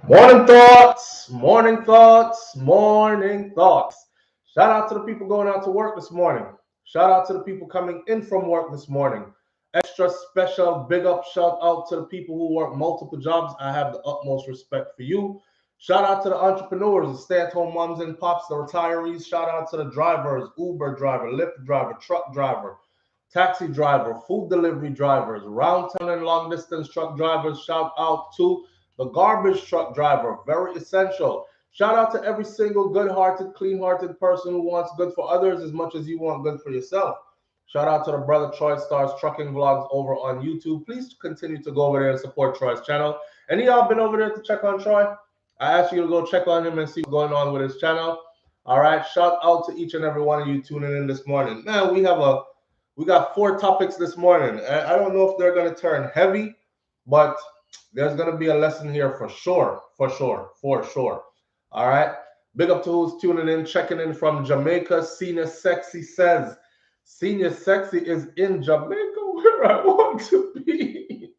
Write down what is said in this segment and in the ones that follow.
Morning thoughts, morning thoughts, morning thoughts. Shout out to the people going out to work this morning. Shout out to the people coming in from work this morning. Extra special big up shout out to the people who work multiple jobs. I have the utmost respect for you. Shout out to the entrepreneurs, the stay-at-home moms and pops, the retirees. Shout out to the drivers, Uber driver, Lyft driver, truck driver, taxi driver, food delivery drivers, round town and long distance truck drivers. Shout out to the garbage truck driver, very essential. Shout out to every single good hearted, clean hearted person who wants good for others as much as you want good for yourself. Shout out to the brother Troy Stars Trucking Vlogs over on YouTube. Please continue to go over there and support Troy's channel. Any of y'all been over there to check on Troy? I asked you to go check on him and see what's going on with his channel. All right, shout out to each and every one of you tuning in this morning. Man, we got 4 topics this morning. I don't know if they're gonna turn heavy, but there's gonna be a lesson here for sure, for sure, for sure. All right. Big up to who's tuning in, checking in from Jamaica. Senior Sexy says, Senior Sexy is in Jamaica where I want to be.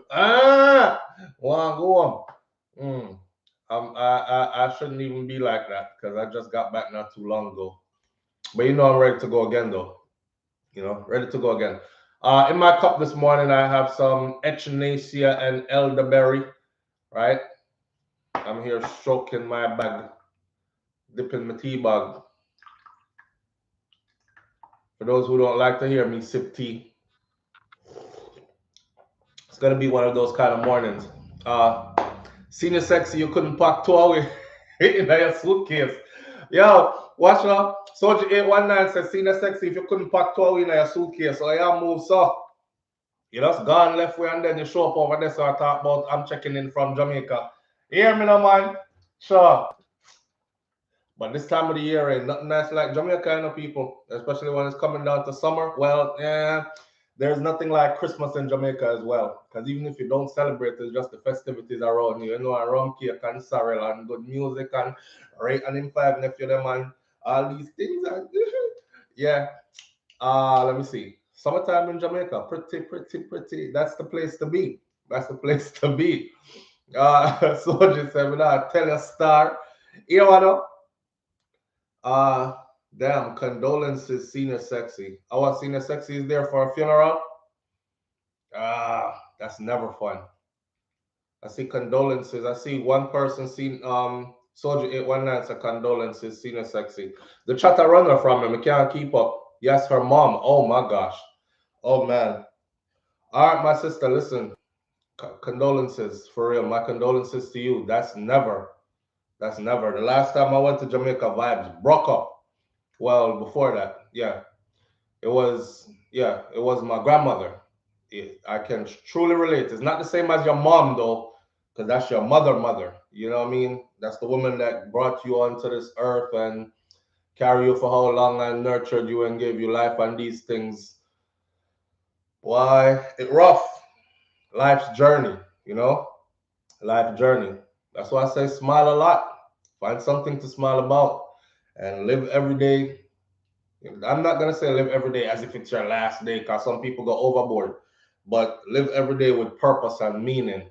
Well, go on. I shouldn't even be like that because I just got back not too long ago. But you know I'm ready to go again though. Ready to go again. In my cup this morning, I have some echinacea and elderberry, right? I'm here stroking my bag, dipping my tea bag. For those who don't like to hear me sip tea, it's gonna be one of those kind of mornings. Senior Sexy, you couldn't pack 2 away in your suitcase. Yo, watch now. Soldier 819 says, Senior Sexy, if you couldn't pack 2 away in your suitcase, so you move so. You just gone left way and then you show up over there. So I talk about I'm checking in from Jamaica. You hear me now, man? Sure. But this time of the year ain't nothing nice like Jamaica, you know, people, especially when it's coming down to summer. Well, yeah, there's nothing like Christmas in Jamaica as well. Because even if you don't celebrate, it's just the festivities around you. You know, and rum cake and sorrel and good music and right and in five nephew them and all these things. And yeah. Let me see. Summertime in Jamaica, pretty, pretty, pretty. That's the place to be. That's the place to be. Soldier said, "I tell you, star. You know what? Uh, damn. Condolences, Senior Sexy. Our Senior Sexy is there for a funeral. That's never fun. I see condolences. I see one person seen Soldier 819 said condolences, Senior Sexy. The chatter runner from him, I can't keep up. Yes, her mom. Oh my gosh. Oh man. All right, my sister, listen. Condolences for real. My condolences to you. That's never. That's never. The last time I went to Jamaica, vibes broke up. Well, before that, yeah, it was my grandmother. I can truly relate. It's not the same as your mom though, because that's your mother. You know what I mean? That's the woman that brought you onto this earth and carry you for how long and nurtured you and gave you life and these things. Why it rough. Life's journey, you know? Life journey. That's why I say smile a lot. Find something to smile about and live every day. I'm not gonna say live every day as if it's your last day, because some people go overboard. But live every day with purpose and meaning.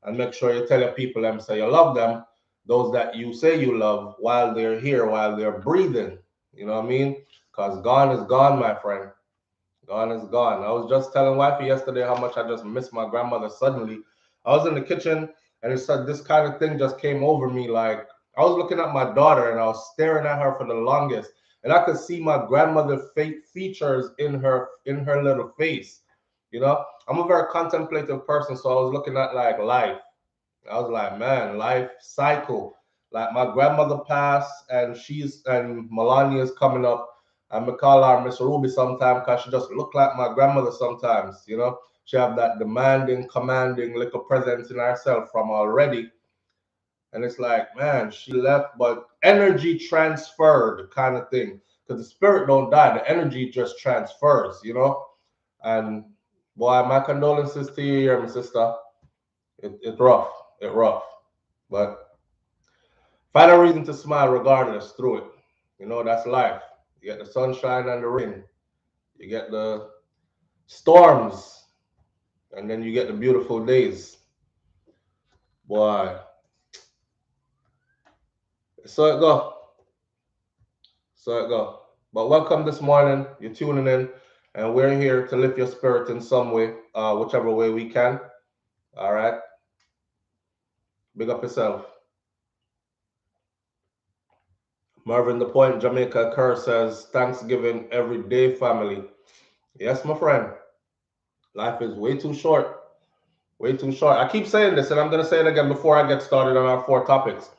And make sure you tell your people them say you love them, those that you say you love while they're here, while they're breathing. You know what I mean? Because gone is gone, my friend. Gone is gone. I was just telling wifey yesterday how much I just missed my grandmother suddenly. I was in the kitchen and it said this kind of thing just came over me. Like I was looking at my daughter and I was staring at her for the longest. And I could see my grandmother's features in her little face. You know, I'm a very contemplative person, so I was looking at like life. I was like, man, life cycle. Like my grandmother passed, and Melania's coming up. And I call her Miss Ruby sometimes because she just look like my grandmother sometimes. You know, she have that demanding, commanding little presence in herself from already. And it's like, man, she left, but energy transferred kind of thing. Because the spirit don't die, the energy just transfers. You know, and boy, my condolences to you here, my sister. It's rough. It rough. But find a reason to smile regardless through it. You know, that's life. You get the sunshine and the rain. You get the storms. And then you get the beautiful days. Boy. So it go. So it go. But welcome this morning. You're tuning in, and we're here to lift your spirit in some way, whichever way we can. All right. Big up yourself. Marvin the Point, Jamaica Kerr says, Thanksgiving every day, family. Yes, my friend. Life is way too short. Way too short. I keep saying this, and I'm going to say it again before I get started on our four topics.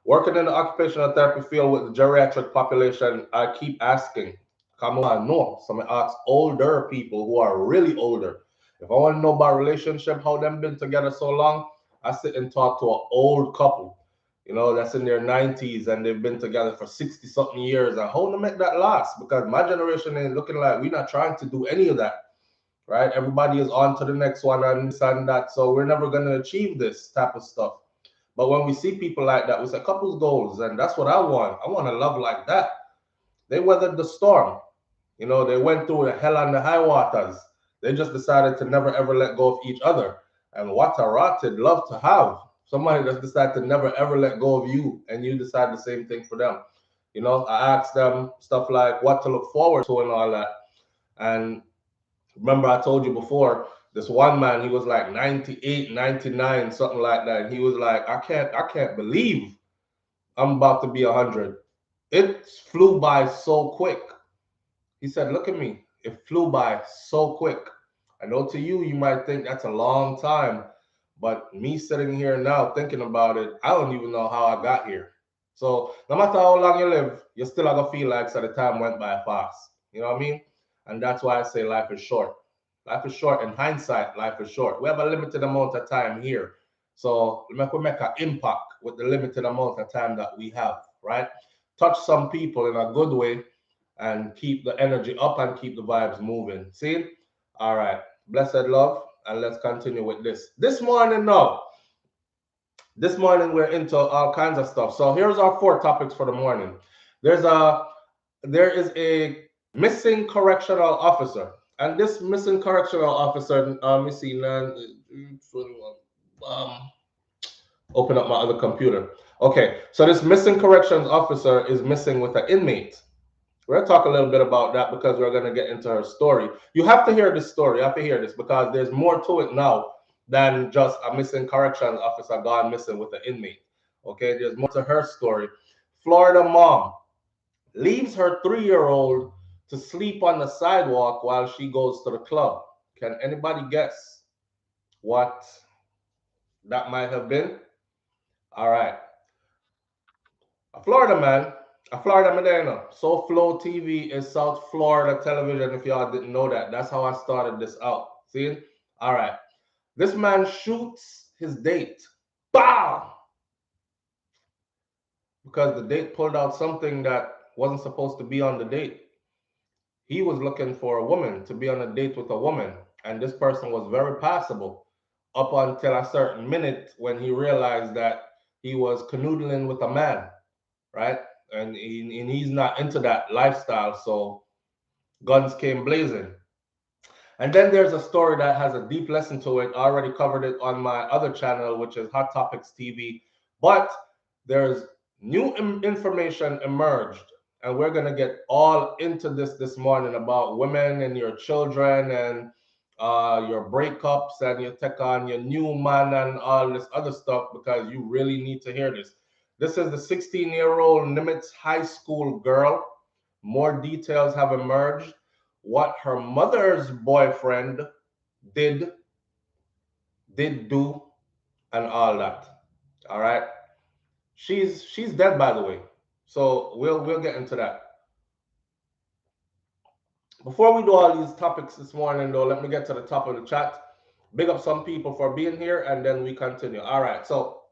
Working in the occupational therapy field with the geriatric population, I keep asking, come on, no. So I ask older people who are really older. If I want to know about relationship, how them been together so long, I sit and talk to an old couple, that's in their 90s and they've been together for 60 something years. And how to make that last? Because my generation ain't looking like we're not trying to do any of that, right? Everybody is on to the next one and this and that. So we're never going to achieve this type of stuff. But when we see people like that, we say couples goals, and that's what I want. I want a love like that. They weathered the storm. They went through the hell and the high waters. They just decided to never ever let go of each other. And what a rotted love to have. Somebody just decided to never ever let go of you, and you decide the same thing for them. I asked them stuff like what to look forward to and all that. And remember, I told you before, this one man, he was like 98, 99, something like that. And he was like, I can't believe I'm about to be 100. It flew by so quick. He said, look at me. It flew by so quick. I know to you, you might think that's a long time, but me sitting here now thinking about it, I don't even know how I got here. So no matter how long you live, you're still gonna feel like so the time went by fast. You know what I mean? And that's why I say life is short. Life is short. In hindsight, life is short. We have a limited amount of time here. So we make an impact with the limited amount of time that we have, right? Touch some people in a good way and keep the energy up and keep the vibes moving. See? All right. Blessed love. And let's continue with this. This morning, we're into all kinds of stuff. So here's our four topics for the morning. There is a missing correctional officer. And this missing correctional officer, let me see, open up my other computer. Okay, so this missing corrections officer is missing with an inmate. We're going to talk a little bit about that because we're going to get into her story. You have to hear this story. You have to hear this because there's more to it now than just a missing corrections officer gone missing with an inmate. Okay, there's more to her story. Florida mom leaves her 3-year-old to sleep on the sidewalk while she goes to the club. Can anybody guess what that might have been? All right. A Florida man, there, SouFLoTV is South Florida television, if y'all didn't know that. That's how I started this out. See? All right. This man shoots his date. Bam! Because the date pulled out something that wasn't supposed to be on the date. He was looking for a woman to be on a date with a woman, and this person was very passable up until a certain minute when he realized that he was canoodling with a man, right? And he's not into that lifestyle, so guns came blazing. And then there's a story that has a deep lesson to it. I already covered it on my other channel, which is Hot Topics TV. But there's new information emerged, and we're going to get all into this morning about women and your children and your breakups and you take on your new man and all this other stuff because you really need to hear this. This is the 16-year-old Nimitz High School girl. More details have emerged. What her mother's boyfriend did do, and all that. All right. She's dead, by the way. So we'll get into that. Before we do all these topics this morning, though, let me get to the top of the chat. Big up some people for being here, and then we continue. All right. So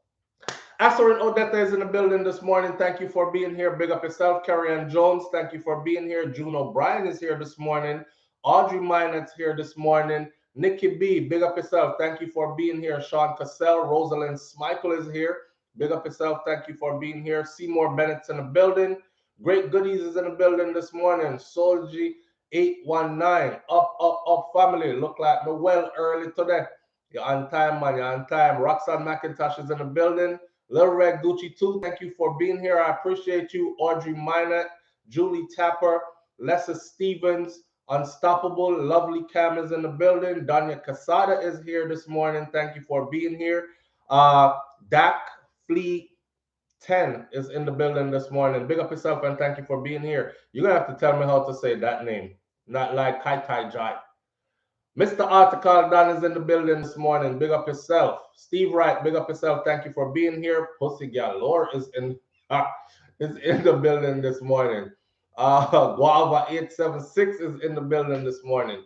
Asserin Odetta is in the building this morning. Thank you for being here. Big up yourself. Carrie Ann Jones, thank you for being here. June O'Brien is here this morning. Audrey Minet's here this morning. Nikki B, big up yourself. Thank you for being here. Sean Cassell, Rosalind Smichael is here. Big up yourself. Thank you for being here. Seymour Bennett's in the building. Great Goodies is in the building this morning. Solji 819. Up, family. Look like the well early today. You're on time, man. You're on time. Roxanne McIntosh is in the building. Little Red Gucci 2, thank you for being here. I appreciate you. Audrey Minot, Julie Tapper, Lessa Stevens, Unstoppable, Lovely Cam is in the building. Danya Casada is here this morning. Thank you for being here. Dak Fleet 10 is in the building this morning. Big up yourself and thank you for being here. You're going to have to tell me how to say that name, not like Kai Tai Jai. Mr. Article Don is in the building this morning. Big up yourself. Steve Wright, big up yourself. Thank you for being here. Pussy Galore is in the building this morning. Guava 876 is in the building this morning.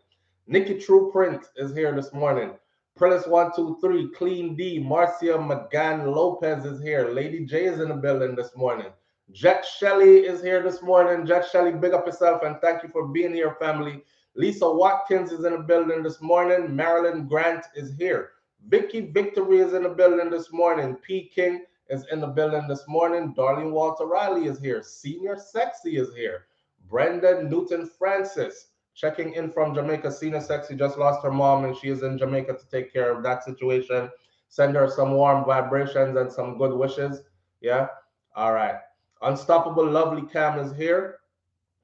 Nikki True Print is here this morning. Prillis 123, Clean D, Marcia McGann Lopez is here. Lady J is in the building this morning. Jet Shelley is here this morning. Jet Shelley, big up yourself and thank you for being here, family. Lisa Watkins is in the building this morning. Marilyn Grant is here. Vicky Victory is in the building this morning. P. King is in the building this morning. Darlene Walter Riley is here. Senior Sexy is here. Brenda Newton Francis checking in from Jamaica. Senior Sexy just lost her mom and she is in Jamaica to take care of that situation. Send her some warm vibrations and some good wishes. Yeah? All right. Unstoppable Lovely Cam is here.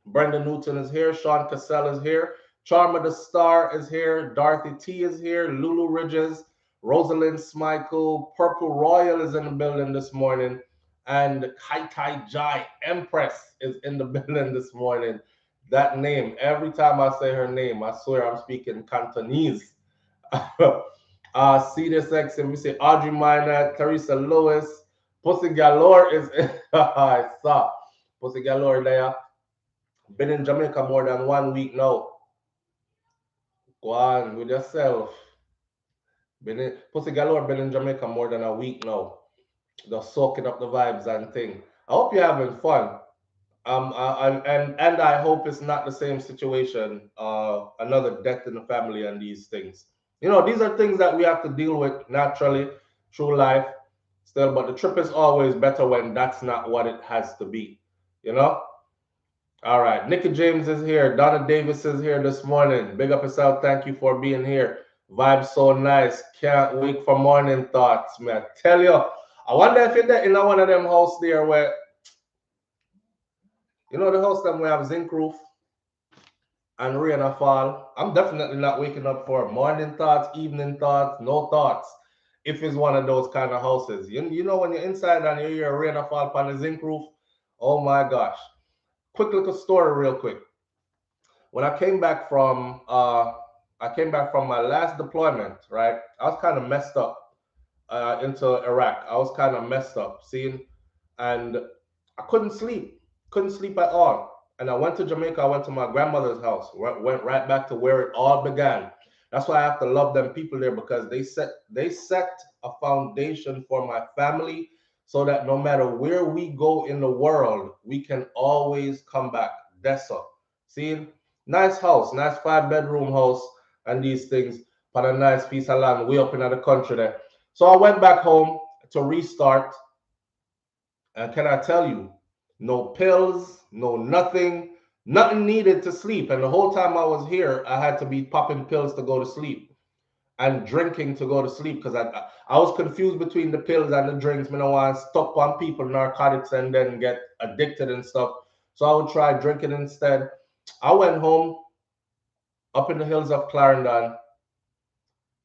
Brenda Newton is here. Sean Cassell is here. Charma the Star is here. Dorothy T is here. Lulu Ridges. Rosalind Smykel. Purple Royal is in the building this morning. And Kai Tai Jai Empress is in the building this morning. That name, every time I say her name, I swear I'm speaking Cantonese. See this X and we say Audrey Minor, Teresa Lewis. Pussy Galore is in. I saw Pussy Galore there. Been in Jamaica more than 1 week now. Go on with yourself. Pussy Galore been in Jamaica more than a week now. Just soaking up the vibes and thing. I hope you're having fun. And I hope it's not the same situation. Another death in the family and these things. You know, these are things that we have to deal with naturally through life. Still, but the trip is always better when that's not what it has to be. You know. All right, Nikki James is here. Donna Davis is here this morning. Big up yourself. Thank you for being here. Vibe so nice. Can't wait for morning thoughts, man. Tell you, I wonder if you're in one of them house there where, you know, the house them we have zinc roof and rain a fall. I'm definitely not waking up for morning thoughts, evening thoughts, no thoughts. If it's one of those kind of houses, you know, when you're inside and you hear rain a fall upon the zinc roof, oh my gosh. Quick little story real quick. When I came back from my last deployment, right? I was kind of messed up into Iraq. I was kind of messed up, seeing, and I couldn't sleep at all. And I went to Jamaica. I went to my grandmother's house. Went right back to where it all began. That's why I have to love them people there because they set a foundation for my family so that no matter where we go in the world, we can always come back. Dessa. See? Nice house, nice 5-bedroom house, and these things, but a nice piece of land way up in the country there. So I went back home to restart. And can I tell you, no pills, no nothing needed to sleep. And the whole time I was here, I had to be popping pills to go to sleep and drinking to go to sleep because I was confused between the pills and the drinks. I don't want to stop on people narcotics and then get addicted and stuff. So I would try drinking instead. I went home up in the hills of Clarendon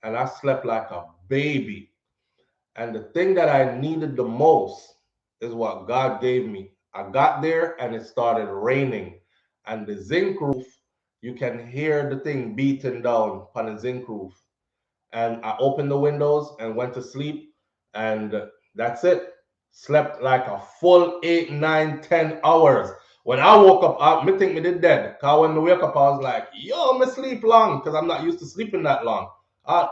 and I slept like a baby. And the thing that I needed the most is what God gave me. I got there and it started raining. And the zinc roof, you can hear the thing beating down on the zinc roof. And I opened the windows and went to sleep. And that's it. Slept like a full 8, 9, 10 hours. When I woke up, I think me did dead. Because when I wake up, I was like, yo, me sleep long. Because I'm not used to sleeping that long.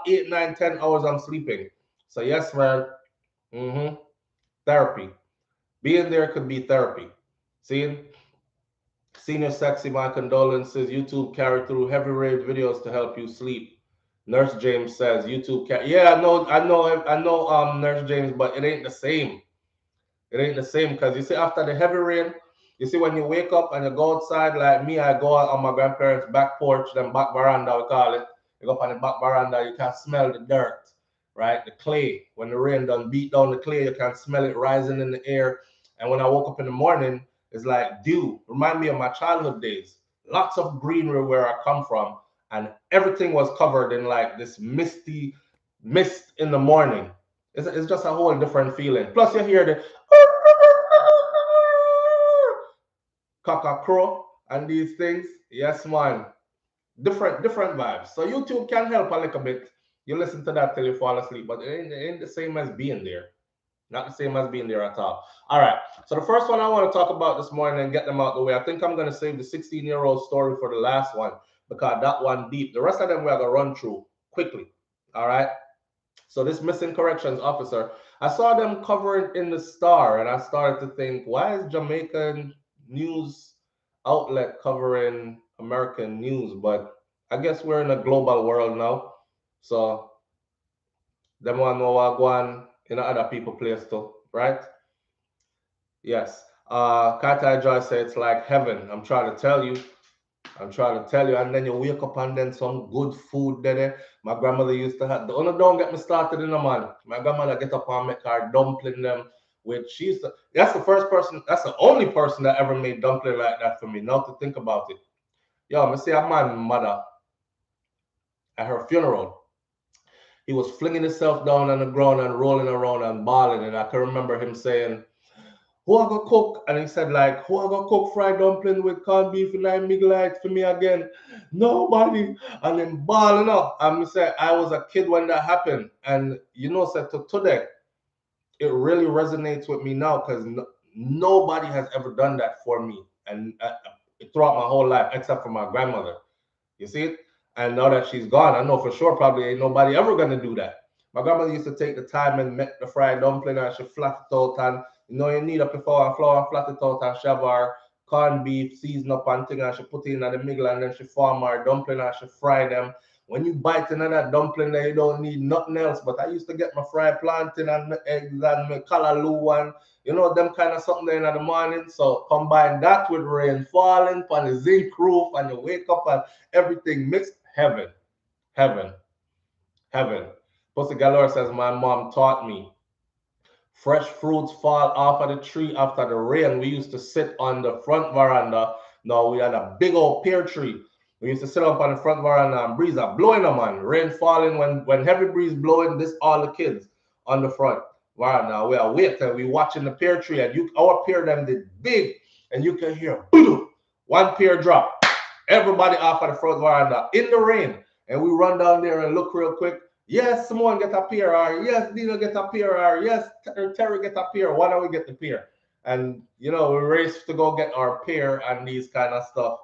8, 9, 10 hours I'm sleeping. So yes, man. Therapy. Being there could be therapy. See? Senior Sexy, my condolences. YouTube carry through heavy rage videos to help you sleep. Nurse James says YouTube yeah, I know Nurse James, but it ain't the same. It ain't the same because you see after the heavy rain, you see when you wake up and you go outside, like me, I go out on my grandparents' back porch, then back veranda we call it. You go up on the back veranda, you can smell the dirt, right? The clay. When the rain done beat down the clay, you can smell it rising in the air. And when I woke up in the morning, it's like dew. Remind me of my childhood days. Lots of greenery where I come from, and everything was covered in like this misty mist in the morning. It's just a whole different feeling. Plus, you hear the cockacrow and these things. Yes, man. Different vibes. So YouTube can help a little bit. You listen to that till you fall asleep, but it ain't the same as being there. Not the same as being there at all. All right. So the first one I want to talk about this morning and get them out the way. I think I'm going to save the 16-year-old story for the last one because that one deep. The rest of them we are going to run through quickly. All right. So this missing corrections officer, I saw them covering in the Star, and I started to think, why is Jamaican news outlet covering American news? But I guess we're in a global world now, so them want to know what go on in other people place too, right? Yes. Kata Joy said it's like heaven. I'm trying to tell you. I'm trying to tell you, and then you wake up and then some good food there. My grandmother used to have. Don't get me started in a man. My grandmother get up and make her dumpling them with cheese. That's the first person. That's the only person that ever made dumpling like that for me. Now to think about it, yo, me see a man mother at her funeral. He was flinging himself down on the ground and rolling around and bawling, and I can remember him saying, who I go cook? And he said, like, who I go cook fried dumpling with corned beef and I make light for me again? Nobody. And then balling up. And me say, I was a kid when that happened. And you know, said to today, it really resonates with me now because nobody has ever done that for me. And throughout my whole life, except for my grandmother. You see it? And now that she's gone, I know for sure probably ain't nobody ever gonna do that. My grandmother used to take the time and make the fried dumpling and she flat it out and you need up the flour, flat it out and she have her corned beef, season up and thing and she put it in the middle and then she form her dumpling and she fry them. When you bite into that dumpling there, you don't need nothing else. But I used to get my fried plantain and my eggs and my callaloo and them kind of something there in the morning. So combine that with rain falling on the zinc roof and you wake up and everything mixed. Heaven, heaven, heaven. Pussy Galore says, my mom taught me fresh fruits fall off of the tree after the rain. We used to sit on the front veranda. Now we had a big old pear tree. We used to sit up on the front veranda and breeze are blowing them on. Rain falling when heavy breeze blowing, this all the kids on the front veranda. We are waiting, we watching the pear tree and our pear them did big and you can hear one pear drop. Everybody off of the front veranda in the rain. And we run down there and look real quick. Yes, someone get a pear, or yes, Dino get a pear, or yes, Terry get a pear. Why don't we get the pear? And we race to go get our pear and these kind of stuff.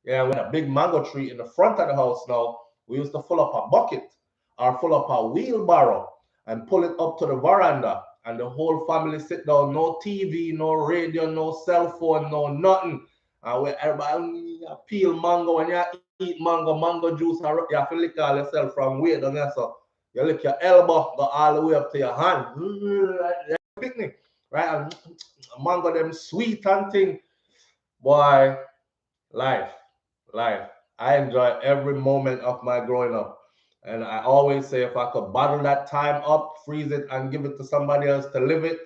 Yeah, we had a big mango tree in the front of the house now. We used to fill up a bucket or fill up a wheelbarrow and pull it up to the veranda. And the whole family sit down, no TV, no radio, no cell phone, no nothing. Where everybody peel mango, when you eat mango juice, you have to lick all yourself from way down there. So you lick your elbow, go all the way up to your hand. Picnic, right? And mango them sweet and thing. Boy, life. I enjoy every moment of my growing up. And I always say if I could bottle that time up, freeze it, and give it to somebody else to live it,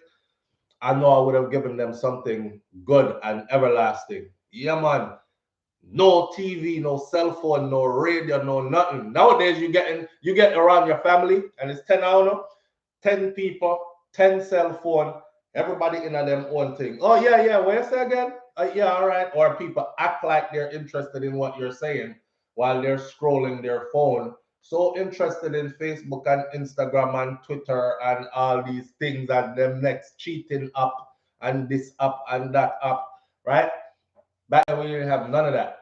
I know I would have given them something good and everlasting. Yeah, man. No TV, no cell phone, no radio, no nothing. Nowadays, you get around your family, and it's 10 hours, 10 people, 10 cell phone, everybody in them own thing. Oh, yeah, what you say again? Yeah, all right. Or people act like they're interested in what you're saying while they're scrolling their phone. So interested in Facebook and Instagram and Twitter and all these things and them next cheating up and this up and that up, right? Back then we didn't have none of that.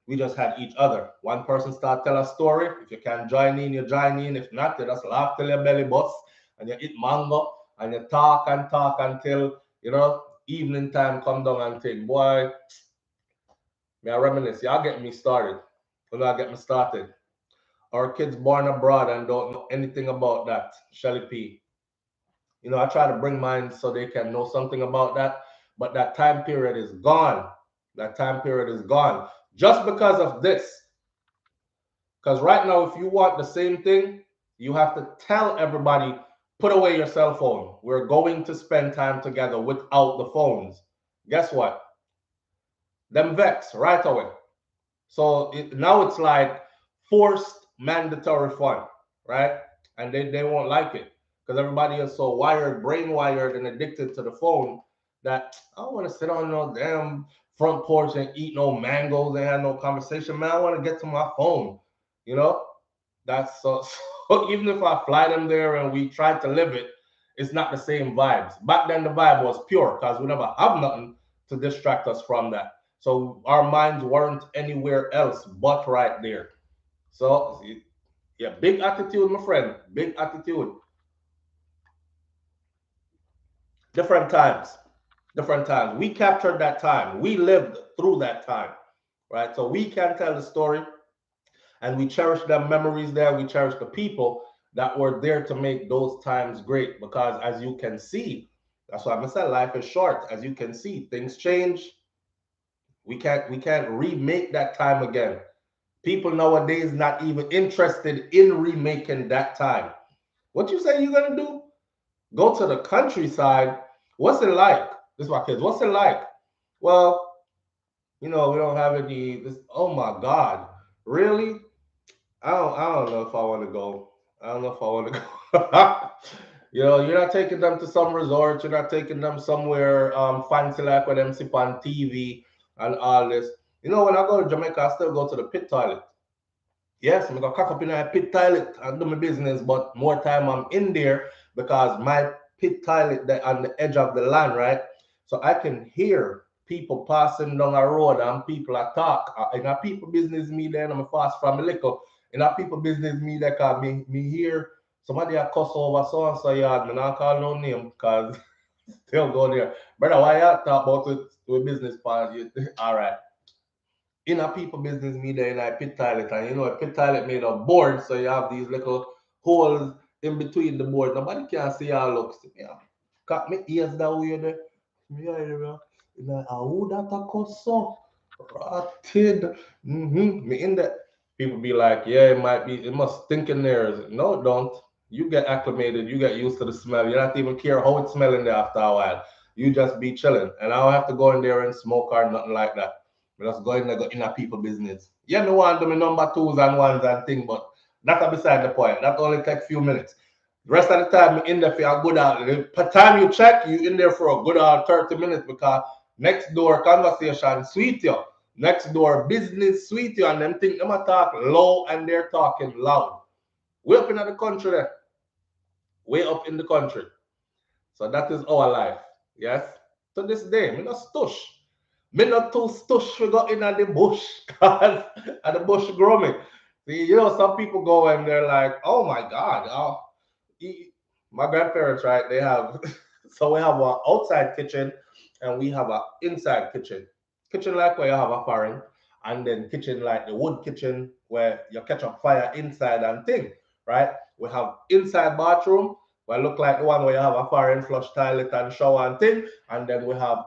We just had each other. One person start tell a story. If you can join in, you join in. If not, you just laugh till your belly busts and you eat mango and you talk until evening time come down and think, boy, may I reminisce? Y'all get me started. Y'all get me started. Our kids born abroad and don't know anything about that. Shelly P. I try to bring mine so they can know something about that, but that time period is gone. That time period is gone. Just because of this. Because right now, if you want the same thing, You have to tell everybody, put away your cell phone. We're going to spend time together without the phones. Guess what? Them vex right away. So now it's like forced mandatory fun, right? And they won't like it because everybody is so wired, brain wired, and addicted to the phone that I don't want to sit on no damn front porch and eat no mangoes and have no conversation. Man, I want to get to my phone. You know, that's so, so even if I fly them there and we try to live it, it's not the same vibes. Back then the vibe was pure because we never have nothing to distract us from that. So our minds weren't anywhere else but right there. So yeah, big attitude, my friend. Big attitude. Different times. Different times. We captured that time. We lived through that time. Right. So we can tell the story and we cherish the memories there. We cherish the people that were there to make those times great. Because as you can see, that's why I said life is short. As you can see, things change. We can't remake that time again. People nowadays not even interested in remaking that time. What you say you're gonna do? Go to the countryside. What's it like? This is my kids. What's it like? Well, we don't have any. This. Oh my God, really? I don't know if I want to go. I don't know if I want to go. You're not taking them to some resort. You're not taking them somewhere fancy like with them sip on TV and all this. When I go to Jamaica, I still go to the pit toilet. Yes, I'm gonna cock up in a pit toilet and do my business, but more time I'm in there because my pit toilet that on the edge of the land, right? So I can hear people passing down a road and people are talk. In a people business me then I'm a fast from liquor. In a people business me that call me hear somebody a cuss over so and so yard, me not call no name because still go there. Brother, why you talk about it with business part? All right, in a people business media in a pit toilet, and a pit toilet made of board, so you have these little holes in between the board. Nobody can see how it looks. Yeah. Cut me ears that way there. Me hear you. Like, who that a cuss so? Rotted. Me in there. People be like, yeah, it must stink in there. No, it don't. You get acclimated, you get used to the smell. You don't even care how it's smelling there after a while. You just be chilling. And I don't have to go in there and smoke or nothing like that. But just go in there, go in a people business. Yeah, me want to do my number twos and ones and thing, but that's beside the point. That only take few minutes. The rest of the time, in there for a good hour. The time you check, you in there for a good hour, 30 minutes because next door conversation sweet you. Next door business sweet you and them think them a talk low and they're talking loud. Way up in the country there. Way up in the country. So that is our life. Yes. To this day, me not stush. Me not too stush we got in the bush because the bush grow me. See, some people go and they're like, oh my God. My grandparents, right? They have so we have an outside kitchen and we have an inside kitchen. Kitchen like where you have a foreign, and then kitchen like the wood kitchen where you catch a fire inside and thing, right? We have inside bathroom where look like the one where you have a foreign flush toilet and shower and thing, and then we have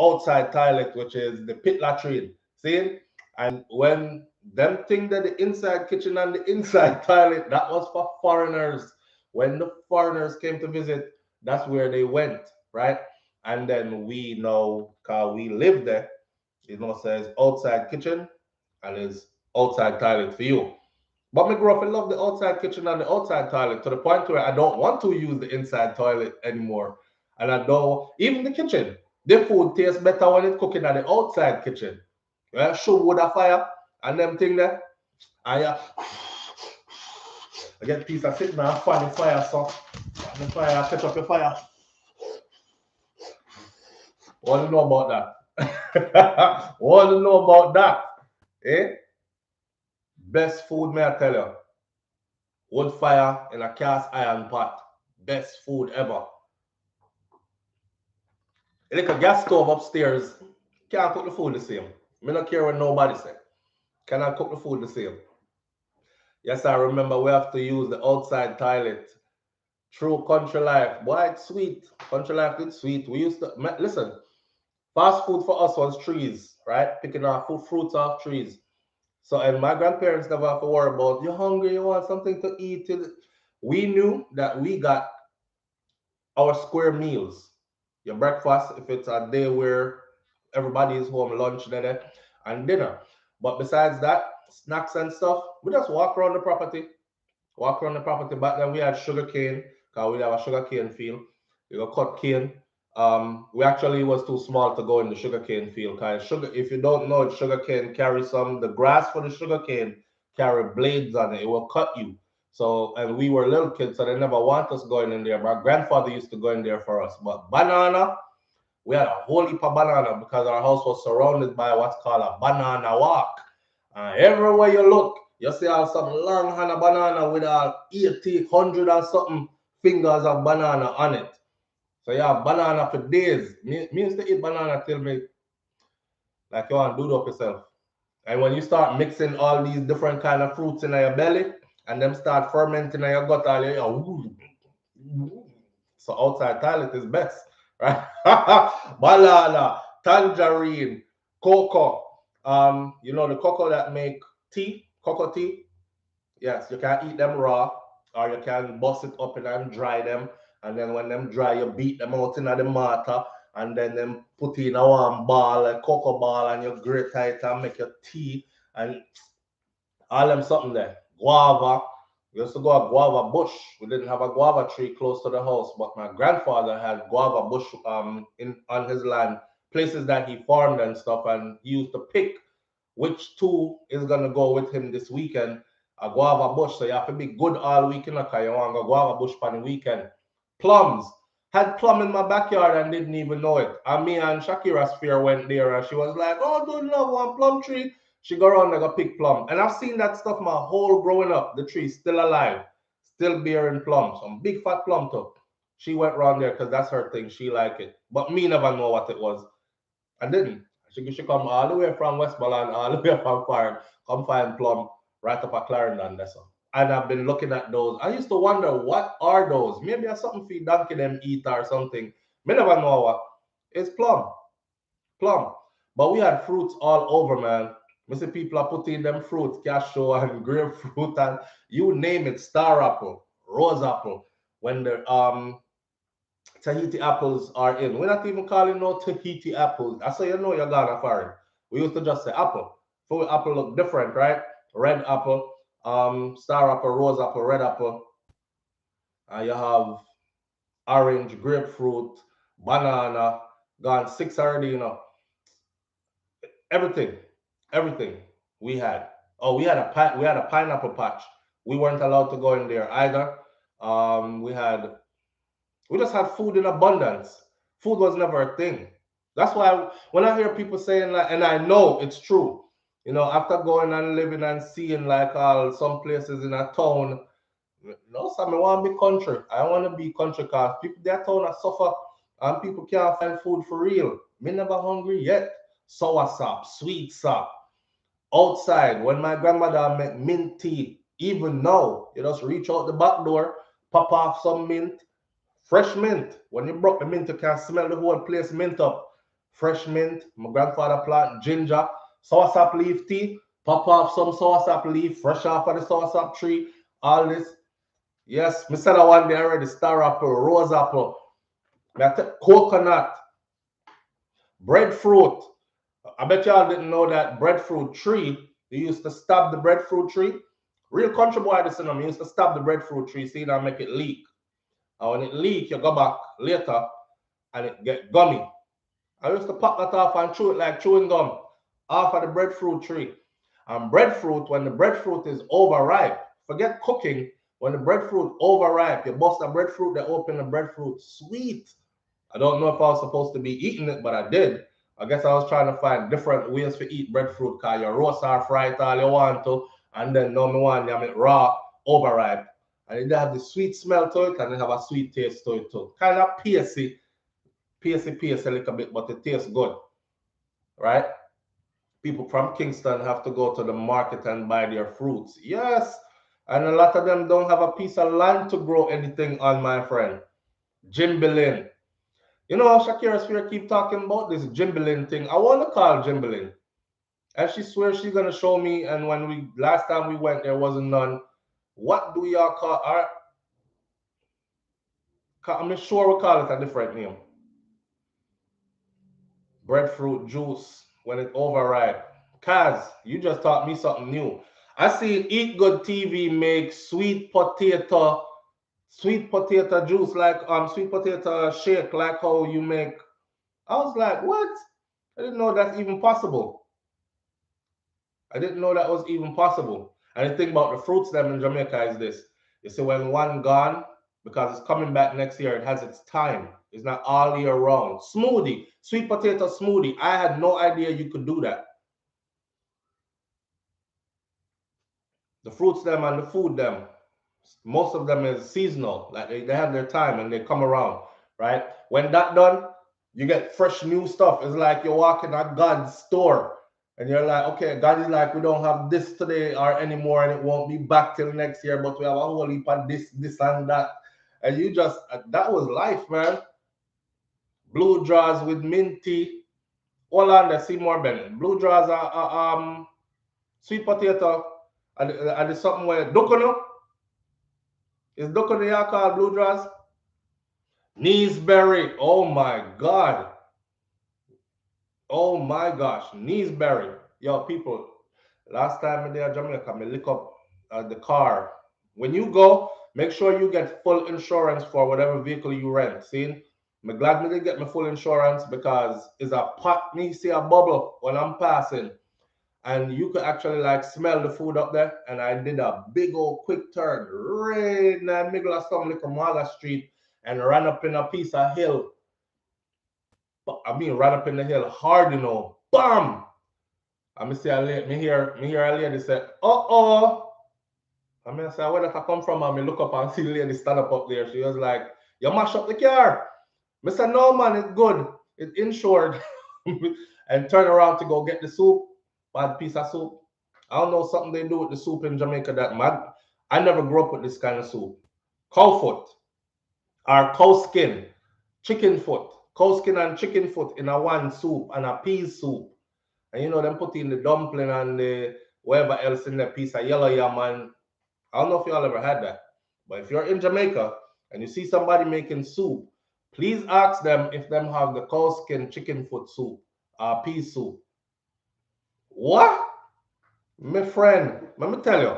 outside toilet which is the pit latrine. See? And when them think that the inside kitchen and the inside toilet that was for foreigners. When the foreigners came to visit, that's where they went, right? And then we know, because we live there, says outside kitchen and is outside toilet for you. But me grow up and love the outside kitchen and the outside toilet to the point where I don't want to use the inside toilet anymore. And I don't, even the kitchen, the food tastes better when it's cooking at the outside kitchen. Yeah, show wood a fire and them thing there. I get a piece of sitting and fan the fire, so the fire, catch up the fire. What do you know about that? What do you know about that? Eh? Best food, may I tell you? Wood fire in a cast iron pot. Best food ever. Like a gas stove upstairs, can't cook the food the same. Me not care what nobody say. Cannot cook the food the same. Yes, I remember we have to use the outside toilet. True country life. Boy, it's sweet. Country life, it's sweet. We used to, listen, fast food for us was trees, right? Picking our fruits off trees. So, and my grandparents never have to worry about, you're hungry, you want something to eat. We knew that we got our square meals. Your breakfast, if it's a day where everybody is home, lunch, and dinner. But besides that, snacks and stuff, we just walk around the property. Walk around the property. Back then we had sugar cane, because we have a sugar cane field. You go cut cane. We actually was too small to go in the sugar cane field. Because sugar, if you don't know it, sugar cane carry some, the grass for the sugar cane carry blades on it. It will cut you. So, and we were little kids, so they never want us going in there. My grandfather used to go in there for us. But banana, we had a whole heap of banana because our house was surrounded by what's called a banana walk. Everywhere you look, you see all some long hand of banana with all 80, 100 and something fingers of banana on it. So you have banana for days. Me used to eat banana till me, like you want to do it up yourself. And when you start mixing all these different kind of fruits in your belly, and them start fermenting in your gut, all you so outside toilet is best, right? Banana, tangerine, cocoa. You know the cocoa that make tea, cocoa tea. Yes, you can eat them raw, or you can bust it up and dry them. And then when them dry, you beat them out in the mortar, and then them put in a warm ball, a cocoa ball, and you grate it and make your tea, and all them something there. Guava. We used to go a guava bush. We didn't have a guava tree close to the house, but my grandfather had guava bush in on his land, places that he farmed and stuff, and he used to pick which two is gonna go with him this weekend. A guava bush, so you have to be good all weekend, because you want to go guava bush for the weekend. Plums. Had plum in my backyard and didn't even know it. And me and Shakira Spear went there and she was like, "Oh, don't love one plum tree." She go around and go pick plum. And I've seen that stuff my whole growing up. The tree's still alive, still bearing plums. Some big fat plum too. She went around there because that's her thing. She like it. But me never know what it was. I didn't. She come all the way from Westmoreland, all the way from Farm, come find plum right up at Clarendon. That's all. And I've been looking at those. I used to wonder, what are those? Maybe it's something for donkey them eat or something. Me never know what. It's plum. Plum. But we had fruits all over, man. We see people are putting them fruits, cashew and grapefruit and you name it, star apple, rose apple. When the Tahiti apples are in. We're not even calling no Tahiti apples. That's how you know you're gonna foreign. We used to just say apple. So apple look different, right? Red apple, star apple, rose apple, red apple. You have orange, grapefruit, banana, gone six already, you know. Everything, everything we had. Oh, we had a pineapple patch. We weren't allowed to go in there either. We had We just had food in abundance. Food was never a thing. That's why when I hear people saying that, and I know it's true, you know, after going and living and seeing like all some places in a town, no, so I want to be country. I want to be country because people that town are suffer and people can't find food for real. Me never hungry yet. Sour sap, sweet sap. Outside, when my grandmother make mint tea, even now, you just reach out the back door, pop off some mint, fresh mint. When you broke the mint, you can smell the whole place mint up. Fresh mint. My grandfather plant ginger, soursop leaf tea. Pop off some soursop leaf, fresh off of the soursop tree. All this. Yes, me said that one day already. Star apple, rose apple, coconut, breadfruit. I bet y'all didn't know that breadfruit tree. They used to stab the breadfruit tree. Real country boy, this in them. Used to stab the breadfruit tree, see that make it leak. And when it leak, you go back later and it get gummy. I used to pop that off and chew it like chewing gum off of the breadfruit tree. And breadfruit, when the breadfruit is overripe, forget cooking. When the breadfruit overripe, you bust the breadfruit, they open the breadfruit sweet. I don't know if I was supposed to be eating it, but I did. I guess I was trying to find different ways to eat breadfruit because you roast or fry it all you want to, and then no me want you raw, overripe. And it have the sweet smell to it and it have a sweet taste to it too. Kind of pasty a little bit, but it tastes good, right? People from Kingston have to go to the market and buy their fruits. Yes, and a lot of them don't have a piece of land to grow anything on, my friend. Jimbilin. You know, Shakira Spear keep talking about this Jimbilin thing. I want to call Jimbilin. And she swears she's gonna show me. And when we last time we went, there wasn't none. What do y'all call her? I'm sure we call it a different name. Breadfruit juice when it overripe. Kaz, you just taught me something new. I seen Eat Good TV make sweet potato juice, like sweet potato shake, like how you make. I was like, what? I didn't know that's even possible. I didn't know that was even possible. And the thing about the fruits them in Jamaica is this. You see, when one gone, because it's coming back next year, it has its time. It's not all year round. Smoothie, sweet potato smoothie. I had no idea you could do that. The fruits them and the food them, most of them is seasonal. Like they have their time and they come around, right? When that done, you get fresh new stuff. It's like you're walking at God's store and you're like, okay, God is like, we don't have this today or anymore and it won't be back till next year, but we have a whole heap of this and that. And you just, that was life, man. Blue draws with minty. Hold on there, Seymour Bennett. Blue draws are sweet potato and it's something where dokono. Is dokono you called blue draws? Neesberry. Oh my God. Oh my gosh. Neesberry. Yo, people, last time in there Jamaica, me look up the car. When you go, make sure you get full insurance for whatever vehicle you rent. See? I'm glad me did get my full insurance because it's a pot, me see a bubble when I'm passing. And you could actually like smell the food up there. And I did a big old quick turn right in the middle of some little Marga Street and ran up in a piece of hill. I mean, ran up in the hill hard, you know. Bam! I see a lady, me hear a lady say, uh-oh. I mean, I say, where did I come from? And me look up and see the lady stand up there. She was like, you mash up the car. I said, no, man, it's good. It's insured. And turn around to go get the soup. Bad piece of soup. I don't know something they do with the soup in Jamaica that mad. I never grew up with this kind of soup. Cow foot or cow skin, chicken foot, cow skin and chicken foot in a one soup and a peas soup. And you know, them put in the dumpling and the whatever else in the piece of yellow yam. And I don't know if y'all ever had that. But if you're in Jamaica and you see somebody making soup, please ask them if them have the cow skin chicken foot soup or pea soup. What? My friend, let me tell you,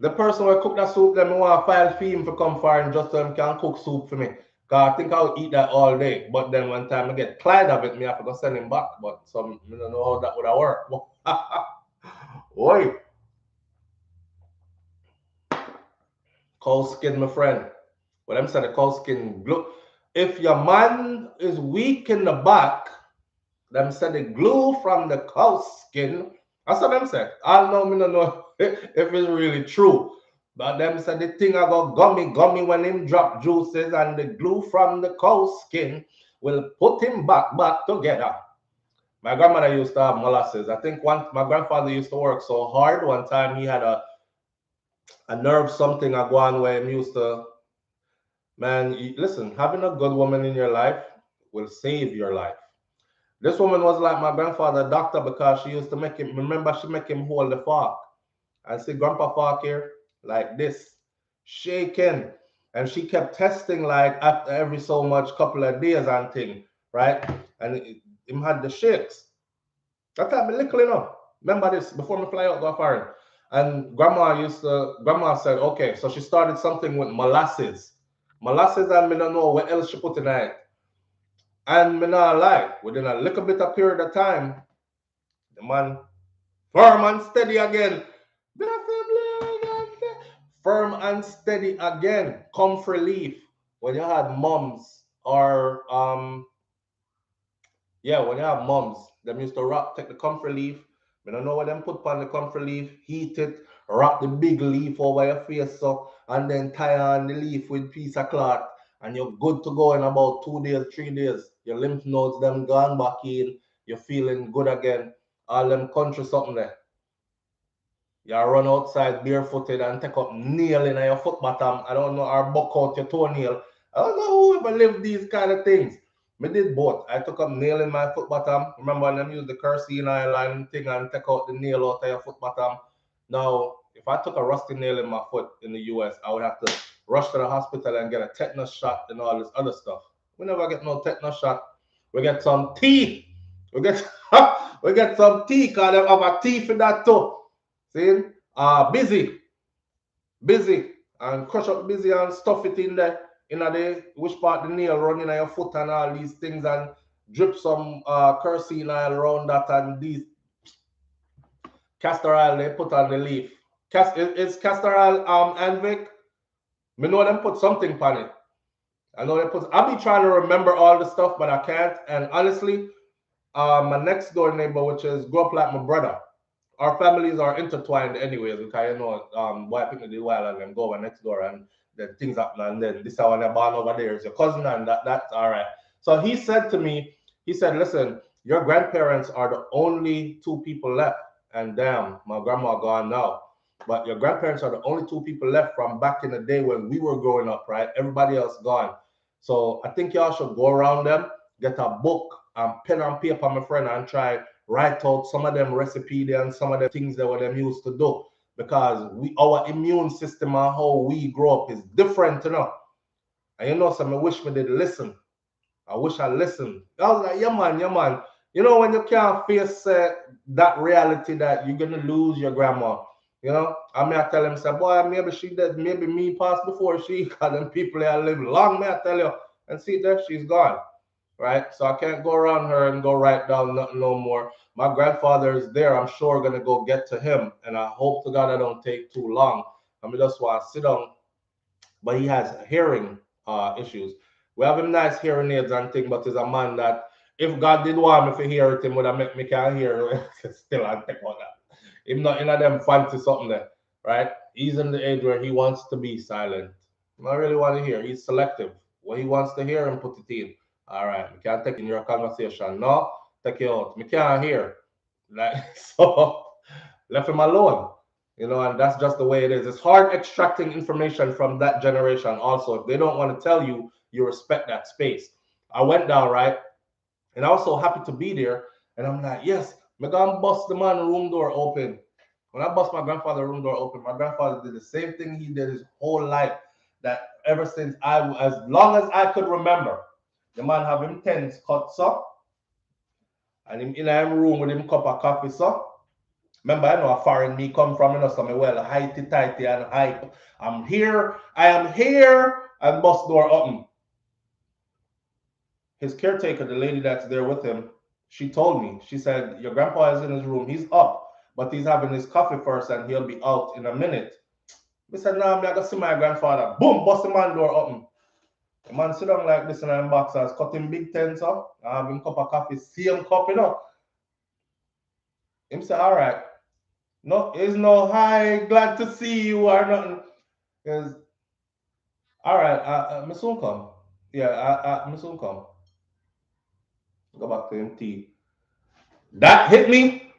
the person who cook that soup, them want to file fee him for come for and just so him can cook soup for me. Because I think I'll eat that all day. But then one time I get tired of it, me have to go send him back. But some, I don't know how that would have worked. Oi. Cow skin, my friend. Well, I'm saying the cow skin glue. If your man is weak in the back, them say the glue from the cow skin. That's what them say. I know me don't know if it's really true. But them say the thing I go gummy when him drop juices and the glue from the cow skin will put him back together. My grandmother used to have molasses. I think once my grandfather used to work so hard. One time he had a nerve something I go on where he used to. Man, listen, having a good woman in your life will save your life. This woman was like my grandfather, doctor, because she used to make him, remember, she make him hold the fork. And see, Grandpa Fork here, like this, shaking. And she kept testing, like, after every so much couple of days and thing, right? And him had the shakes. That time, me little enough. Remember this, before me fly out, go foreign. And Grandma said, okay, so she started something with molasses. Molasses, and me don't know what else she put in it. And me not lie, within a little bit of period of time, the man firm and steady again. Firm and steady again. Comfrey leaf. When you had mums or when you have mums, them used to take the comfrey leaf. I don't know what them put on the comfrey leaf, heat it, wrap the big leaf over your face so, and then tie on the leaf with piece of cloth, and you're good to go in about 2 days, 3 days. Your lymph nodes them gone back in, you're feeling good again. All them country something there. You run outside barefooted and take up nail in your foot bottom. I don't know, or buck out your toenail. I don't know who ever lived these kind of things. I did both. I took up nail in my foot bottom. Remember when I used the kerosene line thing and take out the nail out of your foot bottom? Now, if I took a rusty nail in my foot in the US, I would have to rush to the hospital and get a tetanus shot and all this other stuff. We never get no tetanus shot. We get some tea. We get we get some tea because they have a tea for that too. See? Busy, busy, and crush up busy and stuff it in there. In the which part the nail run in your foot and all these things and drip some kerosene oil around that and these castor oil they put on the leaf. Is castor oil and Vic? Me know them put something on it. I know they put. I be trying to remember all the stuff, but I can't. And honestly, my next door neighbor, which is grew up like my brother, our families are intertwined anyways because you know, boy, I pick the while and then go over next door and then things happen and then this one you're born over there is your cousin and that's all right. So he said to me, he said, listen, your grandparents are the only two people left. And damn, my grandma gone now. But your grandparents are the only two people left from back in the day when we were growing up, right? Everybody else gone. So I think y'all should go around them, get a book, pen and paper, my friend, and try write out some of them recipe and some of the things that were them used to do. Because our immune system and how we grow up is different, you know. And you know, so I wish me did listen. I wish I listened. I was like, yeah, man, yeah, man. You know, when you can't face that reality that you're gonna lose your grandma, you know, I mean, I tell him, say, boy, maybe she did, maybe me passed before she, because them people that live long, may I tell you, and see that she's gone, right? So I can't go around her and go write down nothing no more. My grandfather is there. I'm sure gonna go get to him, and I hope to God I don't take too long. I mean, just want to sit down, but he has hearing issues. We have him nice hearing aids and thing, but he's a man that if God did want me to hear it, him would have make me can hear still I think about that. Him not in them fancy something there, right? He's in the age where he wants to be silent. I really want to hear. He's selective. What he wants to hear and put it in. All right, we can't take in your conversation. No, take it out. We can't hear. Like so left him alone. You know, and that's just the way it is. It's hard extracting information from that generation. Also, if they don't want to tell you, you respect that space. I went down, right? And I was so happy to be there. And I'm like, yes, I'm gonna bust the man room door open. When I bust my grandfather's room door open, my grandfather did the same thing he did his whole life. That ever since as long as I could remember, the man have him tents cut so, and him in a room with him cup of coffee so. Remember, I know how foreign me come from, you know, so me well heighty tighty and hype. I am here, and bust door open. His caretaker, the lady that's there with him, she told me, she said, your grandpa is in his room, he's up, but he's having his coffee first and he'll be out in a minute. I said, no, I'm going to see my grandfather. Boom, bust the man door open. The man sit down like this in a boxers, cutting big tents up, having a cup of coffee, same cup, you know. Him say, all right. No, it's no hi, glad to see you or nothing. Is all right, me soon come. Yeah, me soon come. Go back to him tea. That hit me.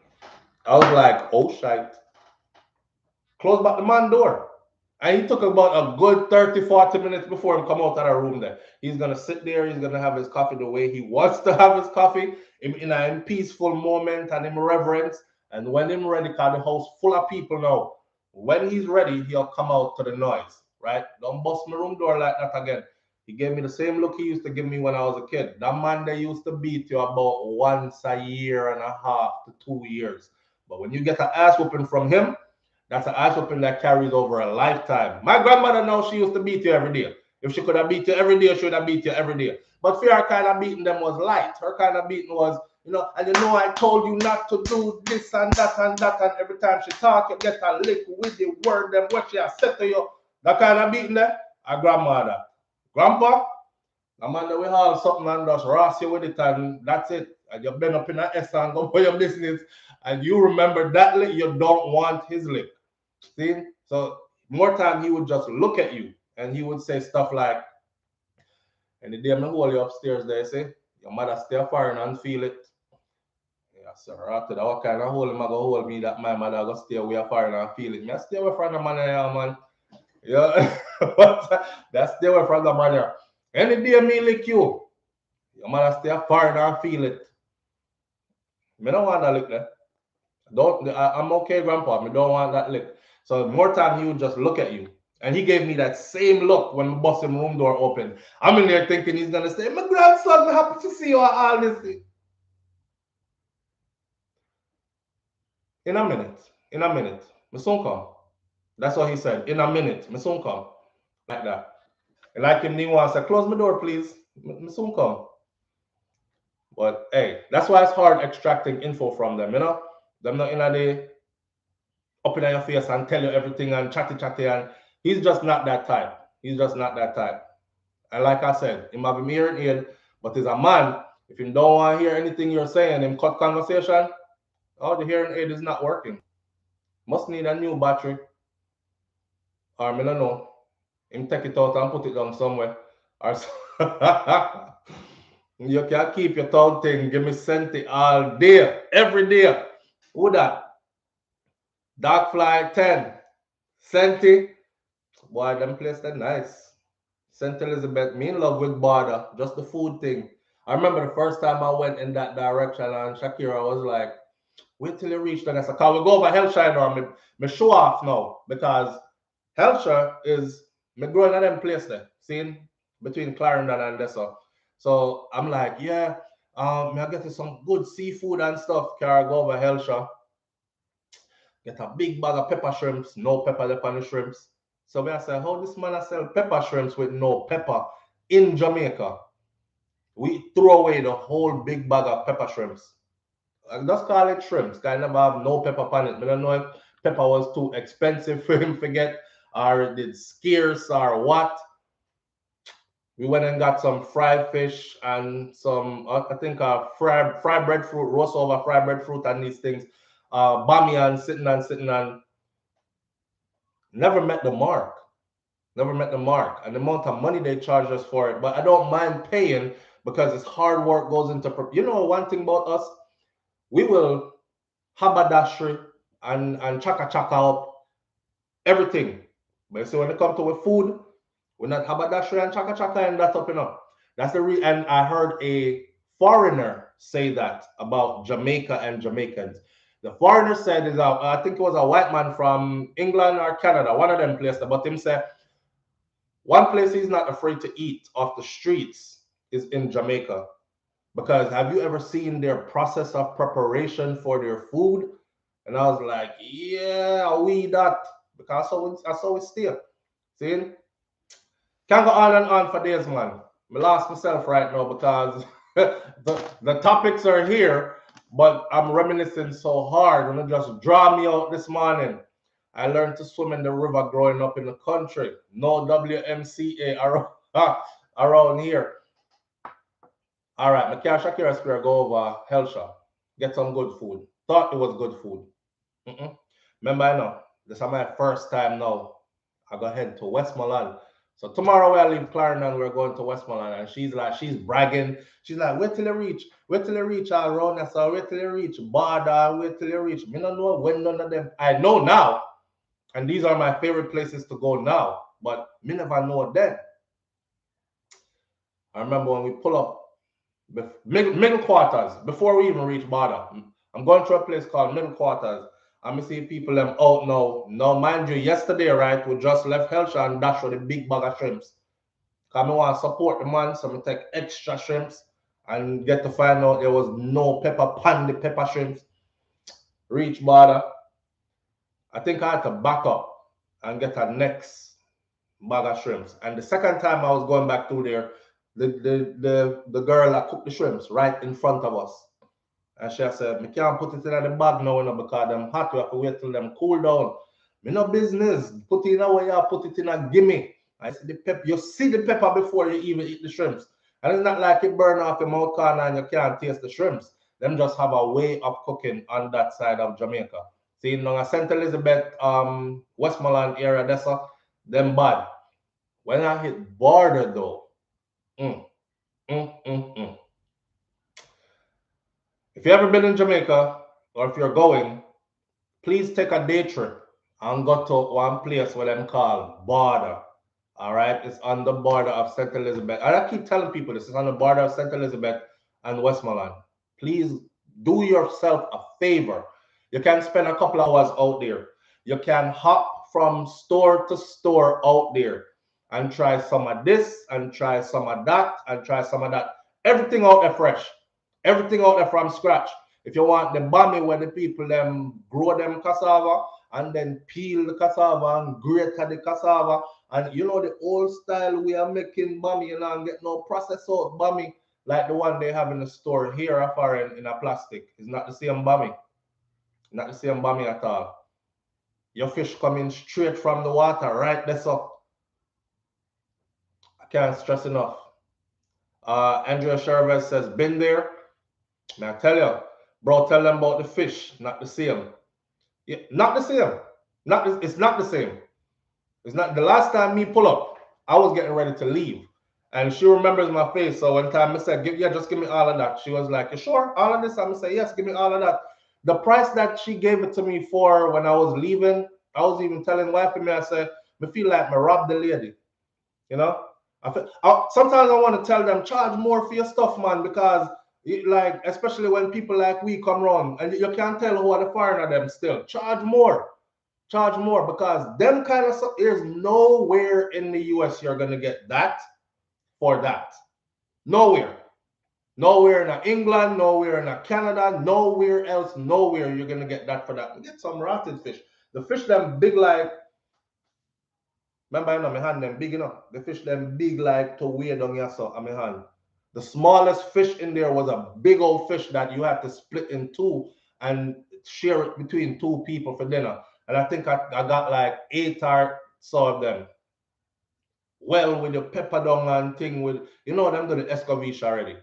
I was like, oh shit. Close back the man door. And he took about a good 30, 40 minutes before him come out of the room there. He's gonna sit there, he's gonna have his coffee the way he wants to have his coffee in a peaceful moment and in reverence. And when him ready, cause the house full of people now. When he's ready, he'll come out to the noise, right? Don't bust my room door like that again. He gave me the same look he used to give me when I was a kid. That man they used to beat you about once a year and a half to 2 years. But when you get an ass whooping from him, that's an ass whooping that carries over a lifetime. My grandmother now, she used to beat you every day. If she could have beat you every day, she would have beat you every day. But for her kind of beating them was light. Her kind of beating was, you know, and you know I told you not to do this and that and that. And every time she talk, you get a lick with the word them what she has said to you. That kind of beating there, a grandmother. Grandpa, a man that we haul something and just ross you with it and that's it. And you bend up in a S and go for your business. And you remember that lick, you don't want his lick. See? So more time he would just look at you and he would say stuff like, and the day I'm hold you upstairs there, say, your mother stay foreign and feel it. Yeah, sir, after that, what kind of hold him I go hold me that my mother go stay away foreign and feel it. Me I stay away from the man there, man. Yeah. That's stay away from the man there. Any day me lick you, your mother stay foreign and feel it. Me don't want that lick there. I'm okay, grandpa. Me don't want that lick. So more time he would just look at you And he gave me that same look when the bus him room door opened. I'm in there thinking he's gonna say, "My grandson, I'm happy to see you all this thing." In a minute, in a minute, my son come. That's what he said. In a minute, my son come. Like that. And like him, he wants to close my door, please. My son come. But hey, that's why it's hard extracting info from them, you know? Them not in a day up in your face and tell you everything and chatty chatty, and he's just not that type. He's just not that type. And like I said, he might be hearing ill, but he's a man. If you don't want to hear anything you're saying, him cut conversation, oh, the hearing aid is not working. Must need a new battery. Or I don't know. Him take it out and put it down somewhere. Or you can keep your tongue thing. Give me senti all day, every day. Who that? Dark Fly 10. Senti. Boy, them place that nice. St Elizabeth, me in love with border, just the food thing. I remember the first time I went in that direction and Shakira was like, wait till you reach there. I said, can we go over Hellshire now? Me show off now because Hellshire is me growing at them place there, seeing between Clarendon and Dessa. So I'm like, yeah, me I get some good seafood and stuff. Can I go over Hellshire? Get a big bag of pepper shrimps, no pepper left on the shrimps. So we I said, how this man I sell pepper shrimps with no pepper in Jamaica? We throw away the whole big bag of pepper shrimps. I just call it shrimps. I never have no pepper on it. I don't know if pepper was too expensive for him to get or it did scarce or what. We went and got some fried fish and some, I think, fried breadfruit, roast over fried breadfruit and these things. Bamiyan sitting and never met the mark. Never met the mark. And the amount of money they charge us for it. But I don't mind paying because it's hard work goes into, you know, one thing about us, we will haberdashery and chaka chaka up everything. But you see, when it comes to food, we're not haberdashery and chaka chaka and that's up enough. That's the and I heard a foreigner say that about Jamaica and Jamaicans. The foreigner said is I think it was a white man from England or Canada, one of them places, but him said one place he's not afraid to eat off the streets is in Jamaica. Because have you ever seen their process of preparation for their food? And I was like, yeah, we that. Because I saw it still. See? Can't go on and on for days, man. I lost myself right now because the topics are here, but I'm reminiscing so hard and it just draw me out this morning. I learned to swim in the river growing up in the country. No WMCA around here. All right, McCare Shakira Square, go over Hellshire, get some good food. Thought it was good food. Remember, I know, this is my first time now. I go head to Westmoreland. So tomorrow when I leave Clarendon, we're going to Westmoreland. And she's bragging. She's like, wait till you reach around us, wait till you reach border, wait till you reach. Me don't know when none of them. I know now. And these are my favorite places to go now. But me never know then. I remember when we pull up middle quarters before we even reach border. I'm going to a place called middle quarters. I'm see people them out now. Now, mind you, yesterday, right, we just left Hellshire and dash with a big bag of shrimps. Because I want to support the man, so I take extra shrimps and get to find out there was no pepper pan the pepper shrimps. Reach border. I think I had to back up and get a next bag of shrimps. And the second time I was going back through there, the girl that cooked the shrimps right in front of us. And she said, "Me can't put it in the bag now, because them hot. We have to wait till them cool down. Me no business. Put it in a way, put it in a gimme." I said, "The pepper. You see the pepper before you even eat the shrimps. And it's not like it burn off your mouth corner and you can't taste the shrimps. Them just have a way of cooking on that side of Jamaica. See, in St Elizabeth, Westmoreland area, that's them bad. When I hit border though, mm, mm, mm, mm. If you've ever been in Jamaica, or if you're going, please take a day trip and go to one place where them call Border. All right, it's on the border of St. Elizabeth. And I keep telling people this is on the border of St. Elizabeth and Westmoreland. Please do yourself a favor. You can spend a couple of hours out there. You can hop from store to store out there and try some of this and try some of that and try some of that. Everything out there fresh. Everything out there from scratch. If you want the bami where the people them grow them cassava and then peel the cassava and grate the cassava, and you know the old style we are making bami, you know, and get no processed out bami like the one they have in the store here or foreign in a plastic. It's not the same bami. Not the same bami at all. Your fish coming straight from the water, right there, so I can't stress enough. Andrea Chavez says, been there. May I tell you, bro, tell them about the fish, not the same. Yeah, not the same. It's not the same. It's not. The last time me pull up, I was getting ready to leave. And she remembers my face. So one time I said, just give me all of that. She was like, you sure? All of this? I'm gonna say, yes, give me all of that. The price that she gave it to me for when I was leaving, I was even telling wife and me, I said, I feel like I robbed the lady. You know? Sometimes I want to tell them, charge more for your stuff, man, because like, especially when people like we come around and you can't tell who are the foreigner them still. Charge more because them kind of stuff, there's nowhere in the US you're gonna get that for that. Nowhere in England, nowhere in Canada, nowhere else, nowhere you're gonna get that for that. Get some rotted fish. The fish them big like, remember I know my hand them big enough. The fish them big like to weigh down your so on my hand. The smallest fish in there was a big old fish that you had to split in two and share it between two people for dinner. And I think I got like 8 or so of them. Well, with the pepper down and thing with, you know, them do the escovitch already.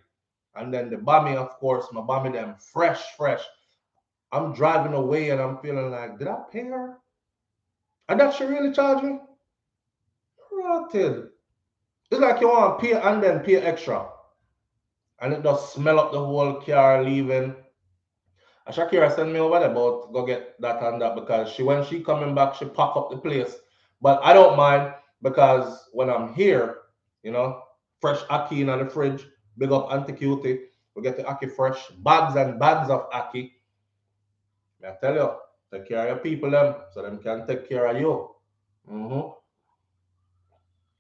And then the bami, of course, my bami them fresh. I'm driving away and I'm feeling like, did I pay her? And that she really charged me? Rotted. It's like you want to pay and then pay extra. And it does smell up the whole car leaving. Shakira sent me over there about go get that and that because when she coming back, she pack up the place. But I don't mind because when I'm here, you know, fresh ackee in the fridge, big up Auntie Cutie. We get the ackee fresh, bags and bags of ackee. I tell you, take care of your people them so them can take care of you.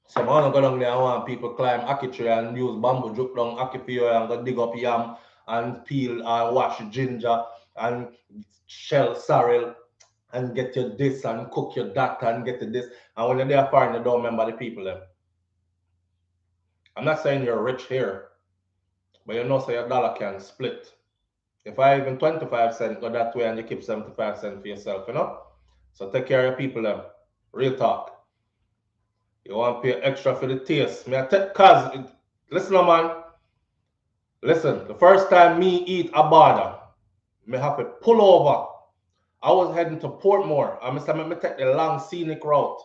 So I want to go down there, I want people climb ackee tree and use bamboo drip down ackee for you and go dig up yam and peel and wash ginger and shell sorrel and get your this and cook your that and get your this. And when you're there foreign, you don't remember the people them. I'm not saying you're rich here, but you know so your dollar can split. If I even 25 cents go that way and you keep 75 cents for yourself, you know? So take care of your people them. Real talk. You want to pay extra for the taste. Cause listen, man. Listen, the first time me eat a border, me have to pull over. I was heading to Portmore. I must me take the long scenic route.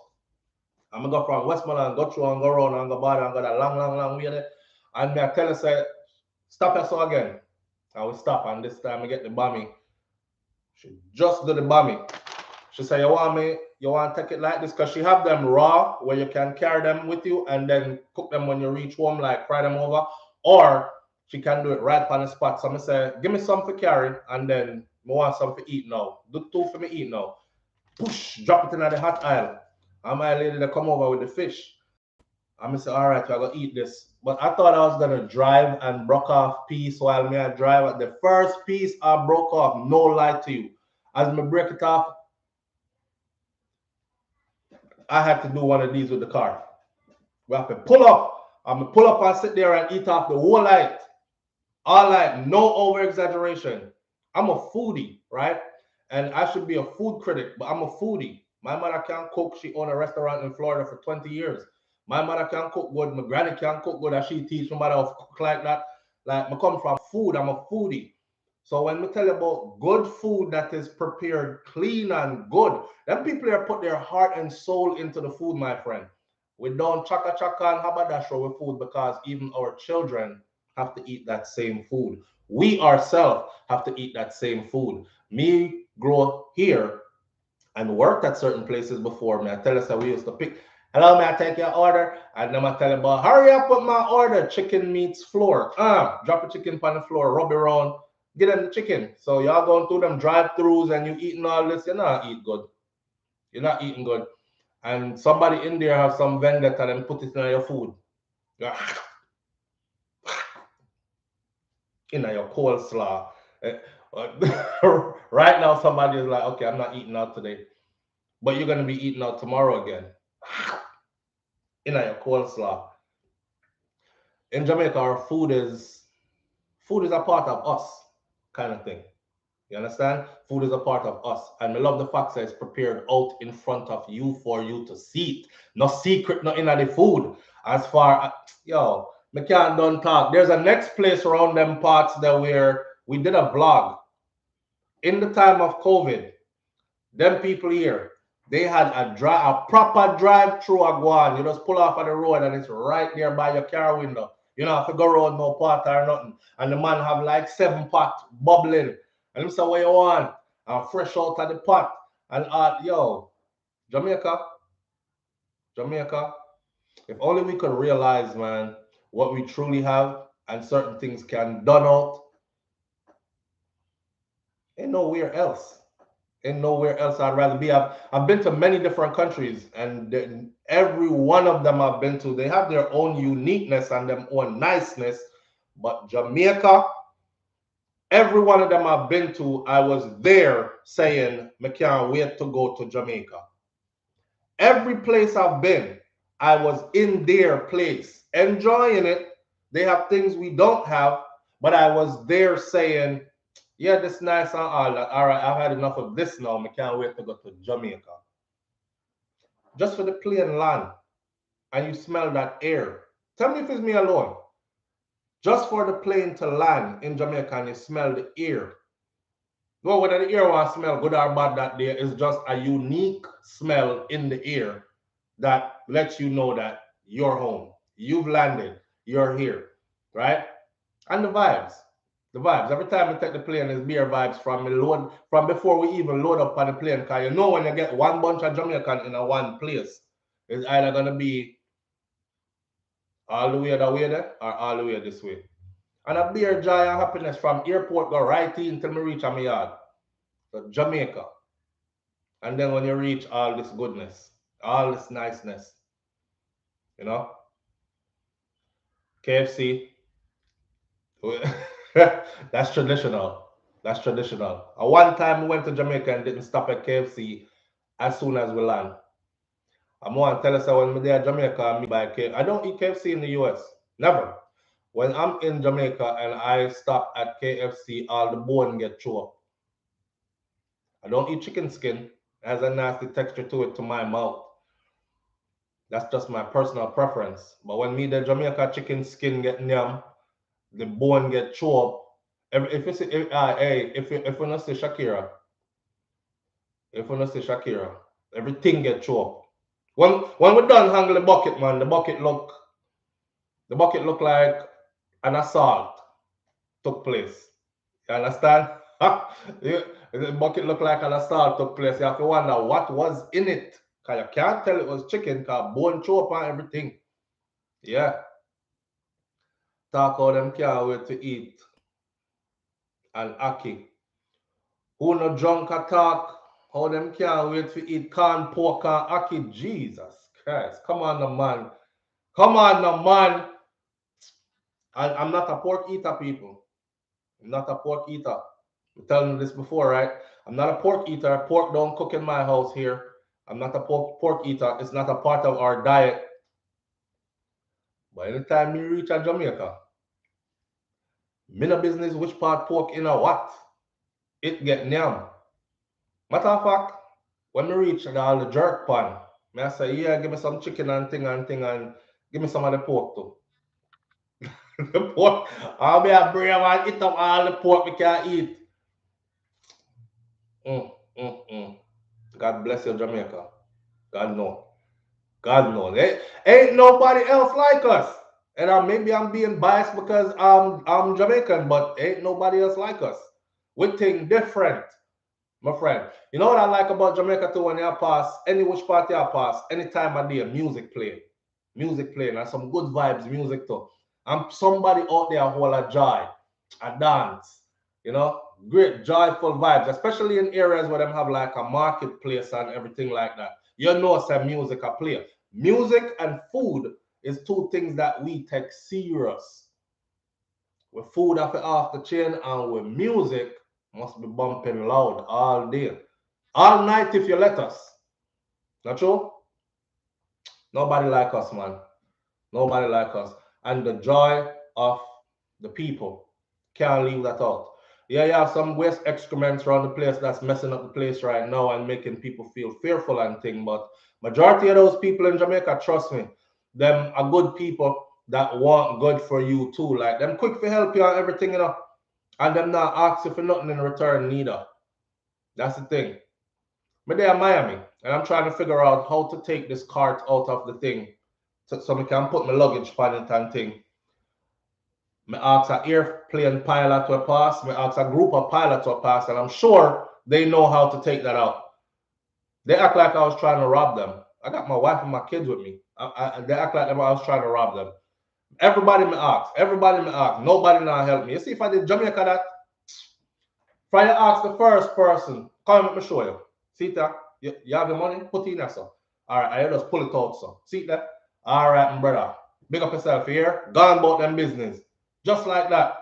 I'm gonna go from Westmoreland, go through and go around and go border and go that long way there. And me I tell her say, stop here so again. I will stop and this time I get the bami. She just do the bami. She said, you want to take it like this? Because she have them raw where you can carry them with you and then cook them when you reach home, like fry them over. Or she can do it right on the spot. So I say, give me some for carry and then I want some for eat now. Do 2 for me eat now. Push, drop it in the hot aisle. And my lady they come over with the fish. I'm say, all right, I gotta eat this. But I thought I was gonna drive and broke off piece while me I drive. The first piece I broke off, no lie to you. As me break it off, I had to do one of these with the car. We have to pull up. I'm gonna pull up and sit there and eat off the whole light. All light, no over exaggeration. I'm a foodie, right? And I should be a food critic, but I'm a foodie. My mother can't cook. She owned a restaurant in Florida for 20 years. My mother can't cook good. My granny can't cook good. And she teach my mother how to cook like that. Like, I come from food. I'm a foodie. So when we tell you about good food that is prepared clean and good, them people here put their heart and soul into the food, my friend. We don't chaka and habadash with food because even our children have to eat that same food. We ourselves have to eat that same food. Me grow up here and worked at certain places before. Me I tell us that we used to pick, hello, may I take your order? And then I tell you about, hurry up with my order. Chicken meats floor. Drop a chicken on the floor, rub it around. Get them the chicken. So y'all going through them drive-thrus and you eating all this, you're not eat good. You're not eating good. And somebody in there have some vendetta and put it in your food. In your coleslaw. Eh, right now, somebody is like, okay, I'm not eating out today. But you're gonna be eating out tomorrow again. In your coleslaw. In Jamaica, our food is a part of us, kind of thing. You understand? Food is a part of us. And I love the fact that it's prepared out in front of you for you to see it. No secret, nothing in the food. As far as, yo, me can't done talk. There's a next place around them parts that where we did a vlog. In the time of COVID, them people here, they had a proper drive-through Aguan. You just pull off of the road and it's right there by your car window. You don't have to go around no pot or nothing. And the man have like 7 pot bubbling. And him say, what you want? And fresh out of the pot. And yo, Jamaica, Jamaica, if only we could realize, man, what we truly have and certain things can done out, ain't nowhere else. And nowhere else I'd rather be. I've been to many different countries, and every one of them I've been to, they have their own uniqueness and their own niceness. But Jamaica, every one of them I've been to, I was there saying, I can't wait to go to Jamaica. Every place I've been, I was in their place, enjoying it. They have things we don't have, but I was there saying, yeah, this nice and all that. All right, I've had enough of this now. I can't wait to go to Jamaica. Just for the plain land. And you smell that air. Tell me if it's me alone. Just for the plane to land in Jamaica and you smell the air. Well, whether the air will smell good or bad that day is just a unique smell in the air that lets you know that you're home. You've landed. You're here. Right? And the vibes. The vibes. Every time we take the plane, there's beer vibes from before we even load up on the plane. Because you know when you get one bunch of Jamaican in a one place, it's either gonna be all the way that way there or all the way this way. And a beer joy and happiness from airport go right in till me reach my yard. So Jamaica. And then when you reach all this goodness, all this niceness, you know, KFC. That's traditional. That's traditional. One time we went to Jamaica and didn't stop at KFC as soon as we land. I'm going to tell us that when we're there in Jamaica, I buy KFC. I don't eat KFC in the US. Never. When I'm in Jamaica and I stop at KFC, all the bone get chewed up. I don't eat chicken skin. It has a nasty texture to it to my mouth. That's just my personal preference. But when me the Jamaica chicken skin get nyam, the bone get chewed up. If you see, if you not see Shakira, if you not see Shakira, everything get chewed up. When we done handle the bucket, man, the bucket look like an assault took place. You understand? The bucket look like an assault took place. You have to wonder what was in it. Because you can't tell it was chicken because bone chew up and everything. Yeah. Talk how them can't wait to eat and ackee. Who no drunk attack? How them can't wait to eat corn, pork, and ackee? Jesus Christ. Come on, no man. Come on, no man. I'm not a pork eater, people. I'm not a pork eater. I'm telling you this before, right? I'm not a pork eater. Pork don't cook in my house here. I'm not a pork eater. It's not a part of our diet. But anytime you reach a Jamaica, me no business which part pork in or what. It get nyam. Matter of fact, when we reach all the jerk pan, me I say, yeah, give me some chicken and thing and give me some of the pork too. The pork, I'll be a brave and eat up all the pork we can eat. Mm, mm. God bless you, Jamaica. God know. God knows. Ain't nobody else like us. And maybe I'm being biased because I'm Jamaican, but ain't nobody else like us. We think different, my friend. You know what I like about Jamaica too? When you pass, any which part you pass, any time of day, music playing. Music playing and some good vibes, music too. I'm somebody out there who will a joy, a dance, you know, great joyful vibes, especially in areas where them have like a marketplace and everything like that. You know, some music a play. Music and food is two things that we take serious. With food off the chain and with music must be bumping loud all day. All night if you let us. Not true? Nobody like us, man. Nobody like us. And the joy of the people. Can't leave that out. Yeah, you have some waste excrements around the place that's messing up the place right now and making people feel fearful and thing. But majority of those people in Jamaica, trust me, them are good people that want good for you too. Like them quick to help you and everything, you know. And them not ask you for nothing in return neither. That's the thing. I'm there in Miami and I'm trying to figure out how to take this cart out of the thing so I can put my luggage on it and thing. I ask an airplane pilot to pass, I ask a group of pilots to pass, and I'm sure they know how to take that out. They act like I was trying to rob them. I got my wife and my kids with me. They act like I was trying to rob them. Everybody me ask, nobody now help me. You see if I did Jamaica that, if I ask the first person, come let me show you. See that? You have the money? Put it in there, so. All right, I just pull it out, so. See that? All right, my brother. Big up yourself here. Gone about them business. Just like that.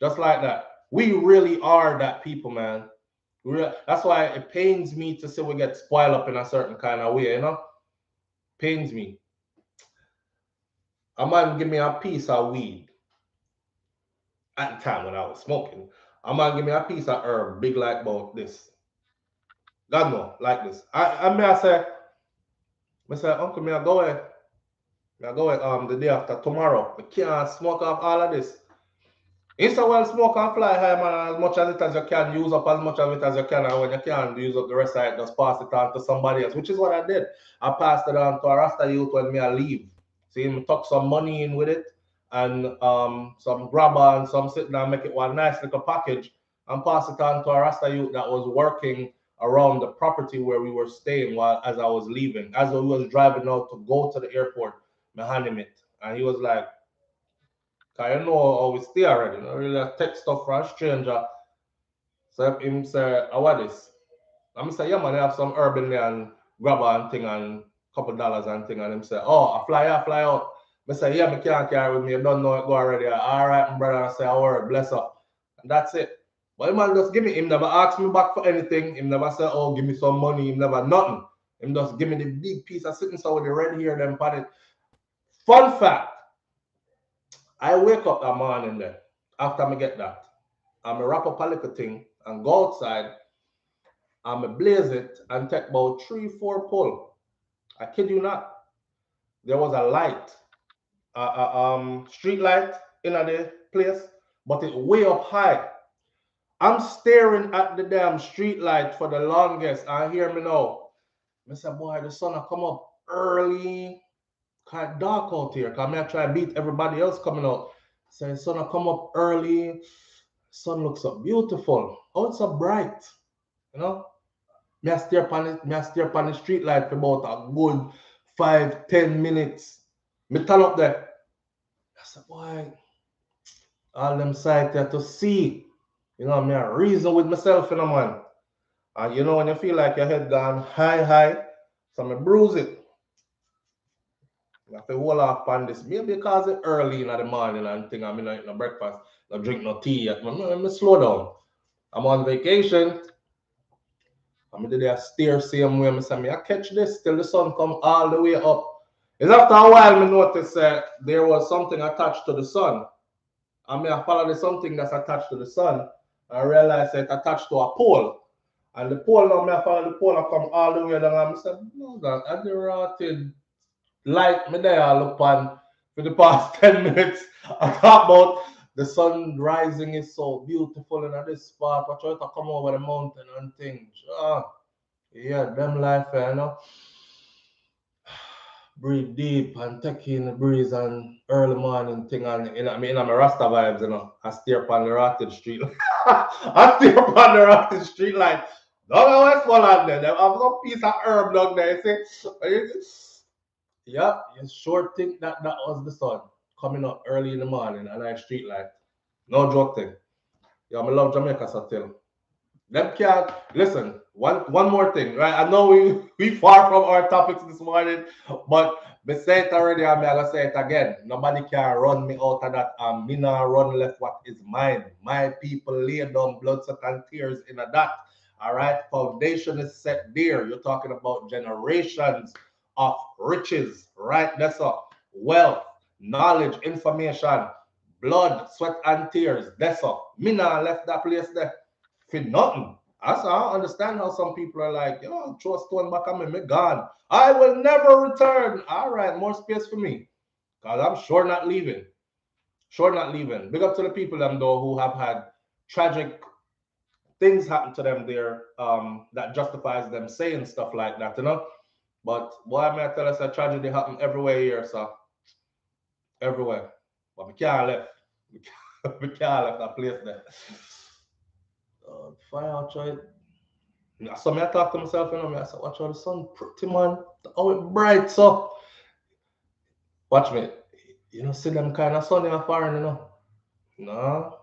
Just like that. We really are that people, man. That's why it pains me to see we get spoiled up in a certain kind of way, you know? Pains me. A man give me a piece of weed at the time when I was smoking. A man give me a piece of herb, big like about this. God no, like this. I say, Uncle, me I go away. Me I go away the day after tomorrow. I can't smoke off all of this. Instead well smoke and fly high, man, as much as it as you can, use up as much of it as you can, and when you can't use up the rest of it, just pass it on to somebody else, which is what I did. I passed it on to a Rasta youth when me I leave. See, me tuck some money in with it, and some grabber and some sit down, make it one nice little package, and pass it on to a Rasta youth that was working around the property where we were staying while as I was leaving. As we was driving out to go to the airport, me hand him it. And he was like, cause you know how we stay already. You know, really take stuff from a stranger. So him say, "How what this?" I'm say, "Yeah man, I have some herb in there and grab and thing and couple dollars and thing." And him say, "Oh, I fly out." I say, "Yeah, me can't carry with me. You don't know it go already." All right, my brother. I say, "I worry, bless up." And that's it. But man just give me. Him never ask me back for anything. Him never say, "Oh, give me some money." Him never nothing. Him just give me the big piece of sitting so with the red hair them pan it. Fun fact. I wake up that morning there after I get that. I'm wrap up a little thing and go outside and blaze it and take about 3-4 pull. I kid you not. There was a light, street light in the place, but it way up high. I'm staring at the damn street light for the longest. And hear me now. I said, boy, the sun will come up early. Kind of dark out here. Cause I try to beat everybody else coming out. So the sun will come up early. Sun looks so beautiful. Oh, it's so bright. You know? Me I stare upon the street light for about a good 5-10 minutes. Me turn up there. I said, boy, all them sight there to see. You know, me I reason with myself, you know, man. And you know when you feel like your head gone high, so me bruise it. I have to hold off on this. Maybe because it's early in the morning and thing, I mean, not eat no breakfast, not drink no tea yet. Me slow down. I'm on vacation. I'm did a steer same way. I say, me I catch this till the sun come all the way up. It's after a while me notice there was something attached to the sun. I mean I follow the something that's attached to the sun. I realize it's attached to a pole. And the pole now me I follow the pole I come all the way down and I say, no God, I the rotted light me there I look on for the past 10 minutes. I talk about the sun rising is so beautiful in this spot. I try to come over the mountain and things. Yeah, them life, you know. Breathe deep and take in the breeze and early morning thing and you know, I mean I'm a Rasta vibes, you know. I stare upon the rotted street. I stare upon the rotted street like don't know Westmoreland there. They have some piece of herb down there. You see? Yeah, you sure think that that was the sun coming up early in the morning and I street light. No joke thing. Yeah, I love Jamaica so tell. Them can't listen. One more thing, right? I know we far from our topics this morning, but me say it already, I'm gonna say it again. Nobody can run me out of that. Me not run left what is mine. My people lay down blood, sweat, and tears in a that. All right, foundation is set there. You're talking about generations of riches, right? That's all. Wealth, knowledge, information, blood, sweat, and tears. That's all. Me not left that place there for nothing. I understand how some people are like, yo, throw a stone back at me gone. I will never return. All right, more space for me. Because I'm sure not leaving. Sure not leaving. Big up to the people them though who have had tragic things happen to them there that justifies them saying stuff like that, you know. But boy, may I tell us a tragedy happen everywhere here, so everywhere. But we can't left. We can't left that place there. Fire outside. So me I talk to myself, you know, me I say, watch out the sun pretty man. Oh it bright so. Watch me. You know, see them kind of sun in a foreign, you know. No.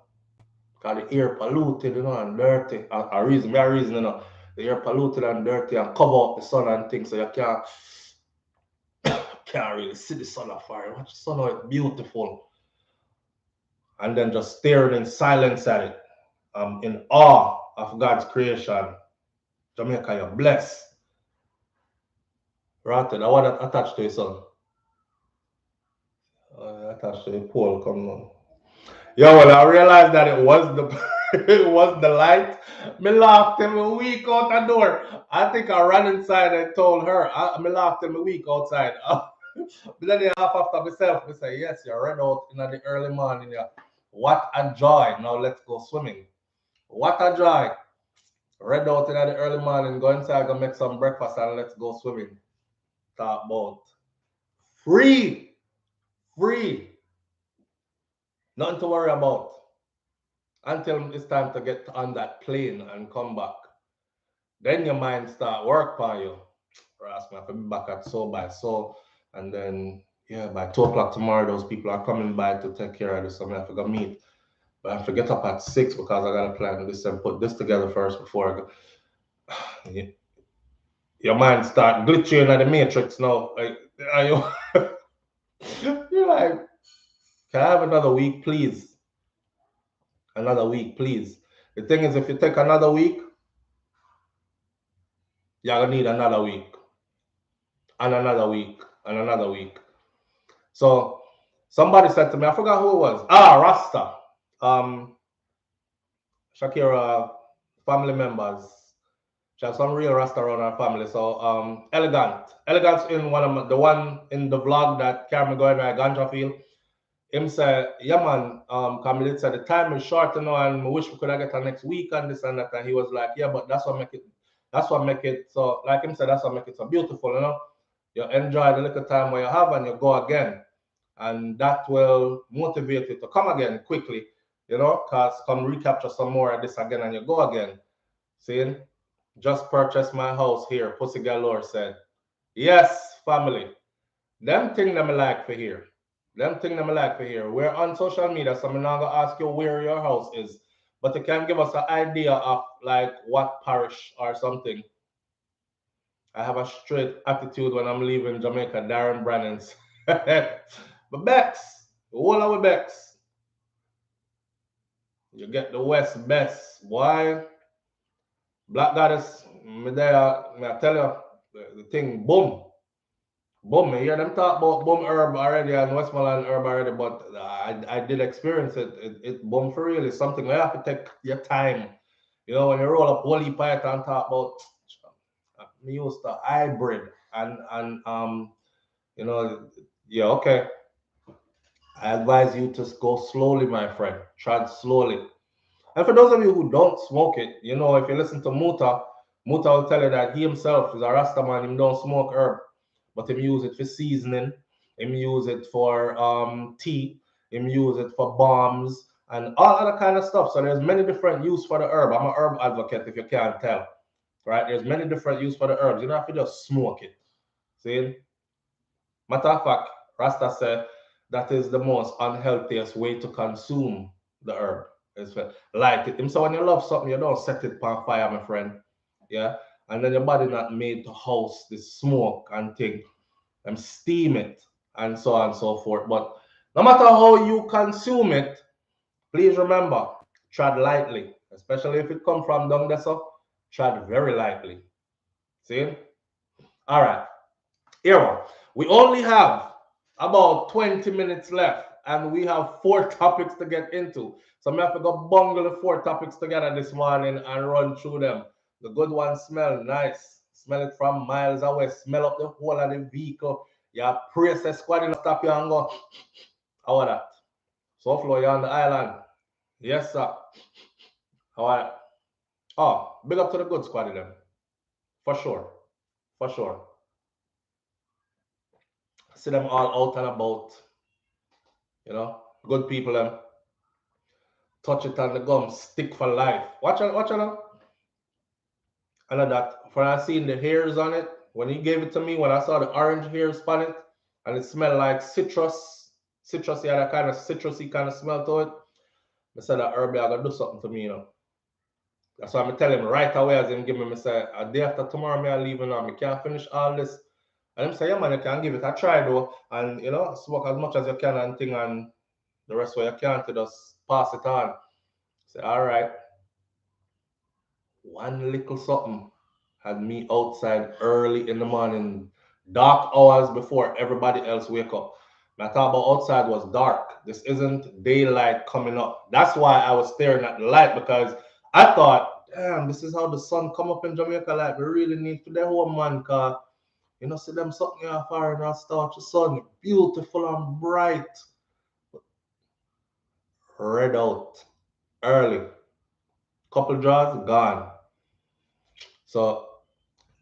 Cause the air polluted, you know, and dirty. I reason, you know. The air polluted and dirty and cover up the sun and things so you can't really see the sun afar. Watch the sun how it's beautiful. And then just staring in silence at it. In awe of God's creation. Jamaica, you're blessed. Right? I want that attached to your son. Attached to the pole, come on. Yeah, when I realized that it was the it was the light, me laughed him a week out the door. I think I ran inside and told her. Me laughed him a week outside. But then half after myself, we say, yes, you're red out in the early morning. Yeah. What a joy. Now let's go swimming. What a joy. Red out in the early morning, go inside, go make some breakfast and let's go swimming. Talk about free. Free. Nothing to worry about until it's time to get on that plane and come back. Then your mind start work for you. Ask me, I be back at so by so, and then yeah, by 2 o'clock tomorrow, those people are coming by to take care of this. So I have to go meet, but I have to get up at 6 because I got to plan this and put this together first before I go. Your mind start glitching at the matrix now. Like, you're like, can I have another week, please? Another week, please. The thing is, if you take another week, you're gonna need another week, and another week, and another week. So somebody said to me, I forgot who it was. Rasta. Shakira family members. She has some real Rasta around her family. So Elegant. Elegant's in the one in the vlog that Carmen going by ganja field. Him say, yeah man, Camille said the time is short, you know, and I wish we could have get her next week and this and that. And he was like, yeah, but that's what make it so, like him said, that's what make it so beautiful, you know. You enjoy the little time where you have and you go again. And that will motivate you to come again quickly, you know, because come recapture some more of this again and you go again. See? Just purchased my house here, Pussy Galore said. Yes, family. Them thing them like for here. Them thing them like for here. We're on social media, so I'm not gonna ask you where your house is, but you can give us an idea of like what parish or something. I have a straight attitude when I'm leaving Jamaica, Darren Brannan's. But Bex, all our Bex. You get the West best, boy. Black Goddess, me there, me I tell you, the thing, boom. Boom, me hear them talk about boom herb already and Westmoreland herb already, but I did experience it. It boom for real. It's something you have to take your time. You know, when you roll up Holy Pite and talk about, me used to hybrid and you know, yeah, okay. I advise you to go slowly, my friend. Tread slowly. And for those of you who don't smoke it, you know, if you listen to Muta, Muta will tell you that he himself is a Rasta man, he don't smoke herb, but him use it for seasoning, him use it for tea, him use it for balms, and all other kind of stuff. So there's many different use for the herb. I'm a herb advocate, if you can't tell, right? There's many different use for the herbs. You don't have to just smoke it. See? Matter of fact, Rasta said that is the most unhealthiest way to consume the herb. It's like it. So when you love something, you don't set it on fire, my friend. Yeah. And then your body not made to house the smoke and thing and steam it and so on and so forth. But no matter how you consume it, please remember, tread lightly, especially if it come from down there, so tread very lightly. See? All right. Here, we only have about 20 minutes left, and we have 4 topics to get into. So I have to go bungle the 4 topics together this morning and run through them. The good ones smell nice. Smell it from miles away. Smell up the whole of the vehicle. Yeah, praise the squad in stop you and go. How are that? SouFLo, you're on the island. Yes, sir. How are that? Oh, big up to the good squad in them. For sure. For sure. See them all out and about. You know, good people them. Touch it on the gum, stick for life. Watch out, watch out. I know that. For I seen the hairs on it, when he gave it to me, when I saw the orange hairs on it, and it smelled like citrus. Citrus, yeah, that kind of citrusy kind of smell to it. I said that Herbie, I gotta do something to me, you know. That's why I'm telling him right away as him give me, say, a day after tomorrow, me I leaving now. Me can't finish all this. And him say, yeah, man, you can give it a try though. And, you know, smoke as much as you can and thing, and the rest where you can't, you just pass it on. Say, all right. One little something had me outside early in the morning, dark hours before everybody else wake up. My thought about outside was dark. This isn't daylight coming up. That's why I was staring at the light, because I thought, damn, this is how the sun come up in Jamaica. Like we really need to the home man, cause you know, see them something off fire and I start the sun, beautiful and bright. Red out early. Couple draws gone. So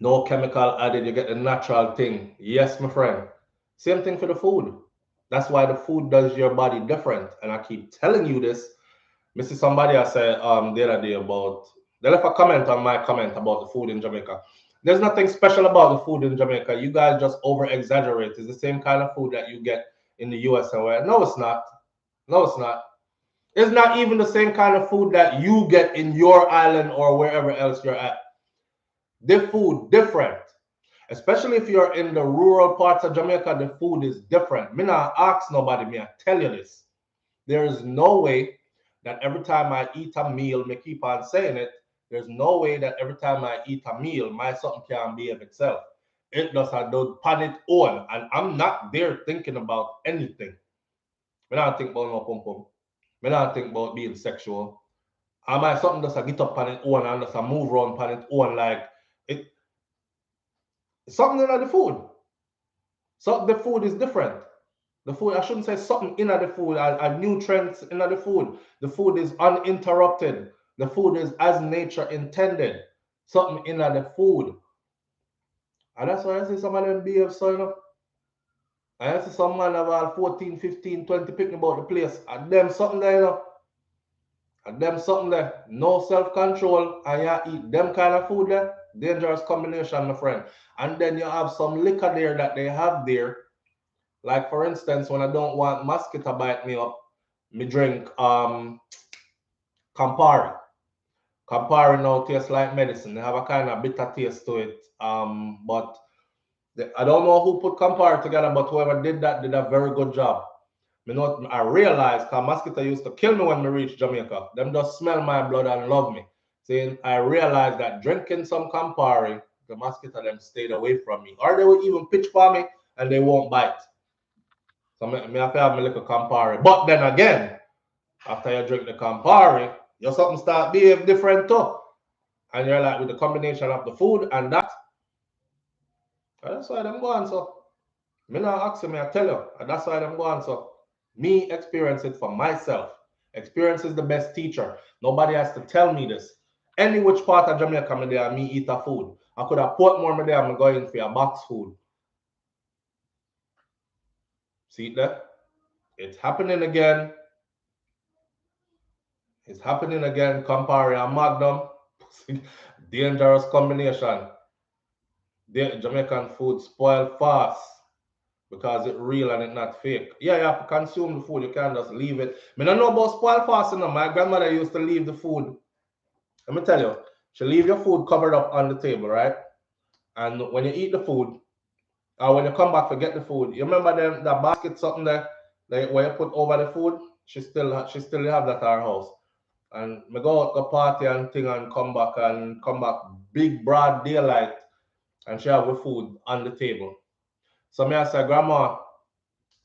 no chemical added, you get the natural thing. Yes, my friend. Same thing for the food. That's why the food does your body different. And I keep telling you this. Missy, somebody I said the other day about, they left a comment on my comment about the food in Jamaica. There's nothing special about the food in Jamaica. You guys just over exaggerate. It's the same kind of food that you get in the US and where. No, it's not. No, it's not. It's not even the same kind of food that you get in your island or wherever else you're at. The food different. Especially if you're in the rural parts of Jamaica, the food is different. Me not ask nobody, me I tell you this. There is no way that every time I eat a meal, me keep on saying it, there's no way that every time I eat a meal, my something can behave itself. It does a do pan it own. And I'm not there thinking about anything. Me not think about no pum pum. Me not think about being sexual. I might something does a get up pan it own and does a move around pan it own like it something in the food. So the food is different. The food, I shouldn't say something in the food, a nutrients in the food. The food is uninterrupted. The food is as nature intended. Something in the food. And that's why I see some of them behave so, you know. I see some man about 14, 15, 20 picking about the place. And them something there, you know. And them something there. No self-control. And you eat them kind of food there. Dangerous combination, my friend. And then you have some liquor there that they have there. Like for instance, when I don't want mosquito bite me up, me drink Campari. Campari now tastes like medicine. They have a kind of bitter taste to it. But I don't know who put Campari together, but whoever did that did a very good job. You know, I realized because mosquito used to kill me when we reached Jamaica. Them just smell my blood and love me. Saying I realized that drinking some Campari, the mosquito them stayed away from me. Or they will even pitch for me and they won't bite. So me have to have my little Campari. But then again, after you drink the Campari, your something start behave different too. And you're like with the combination of the food and that. That's why them going so. Me not ask me, I tell you. And that's why them going so. Me experience it for myself. Experience is the best teacher. Nobody has to tell me this. Any which part of Jamaica me there, me eat a food. I could have Portmore me there, I'm going for a box food. See it there? It's happening again. It's happening again. Campari and Magnum. Dangerous combination. The Jamaican food spoil fast because it's real and it's not fake. Yeah, you have to consume the food. You can't just leave it. I don't know about spoil fasting. My grandmother used to leave the food. Let me tell you, she leave your food covered up on the table, right? And when you eat the food, or when you come back to get the food, you remember them that basket something there, like where you put over the food. She still have that at her house. And me go out the party and thing and come back big broad daylight, and she have the food on the table. So me I say, Grandma,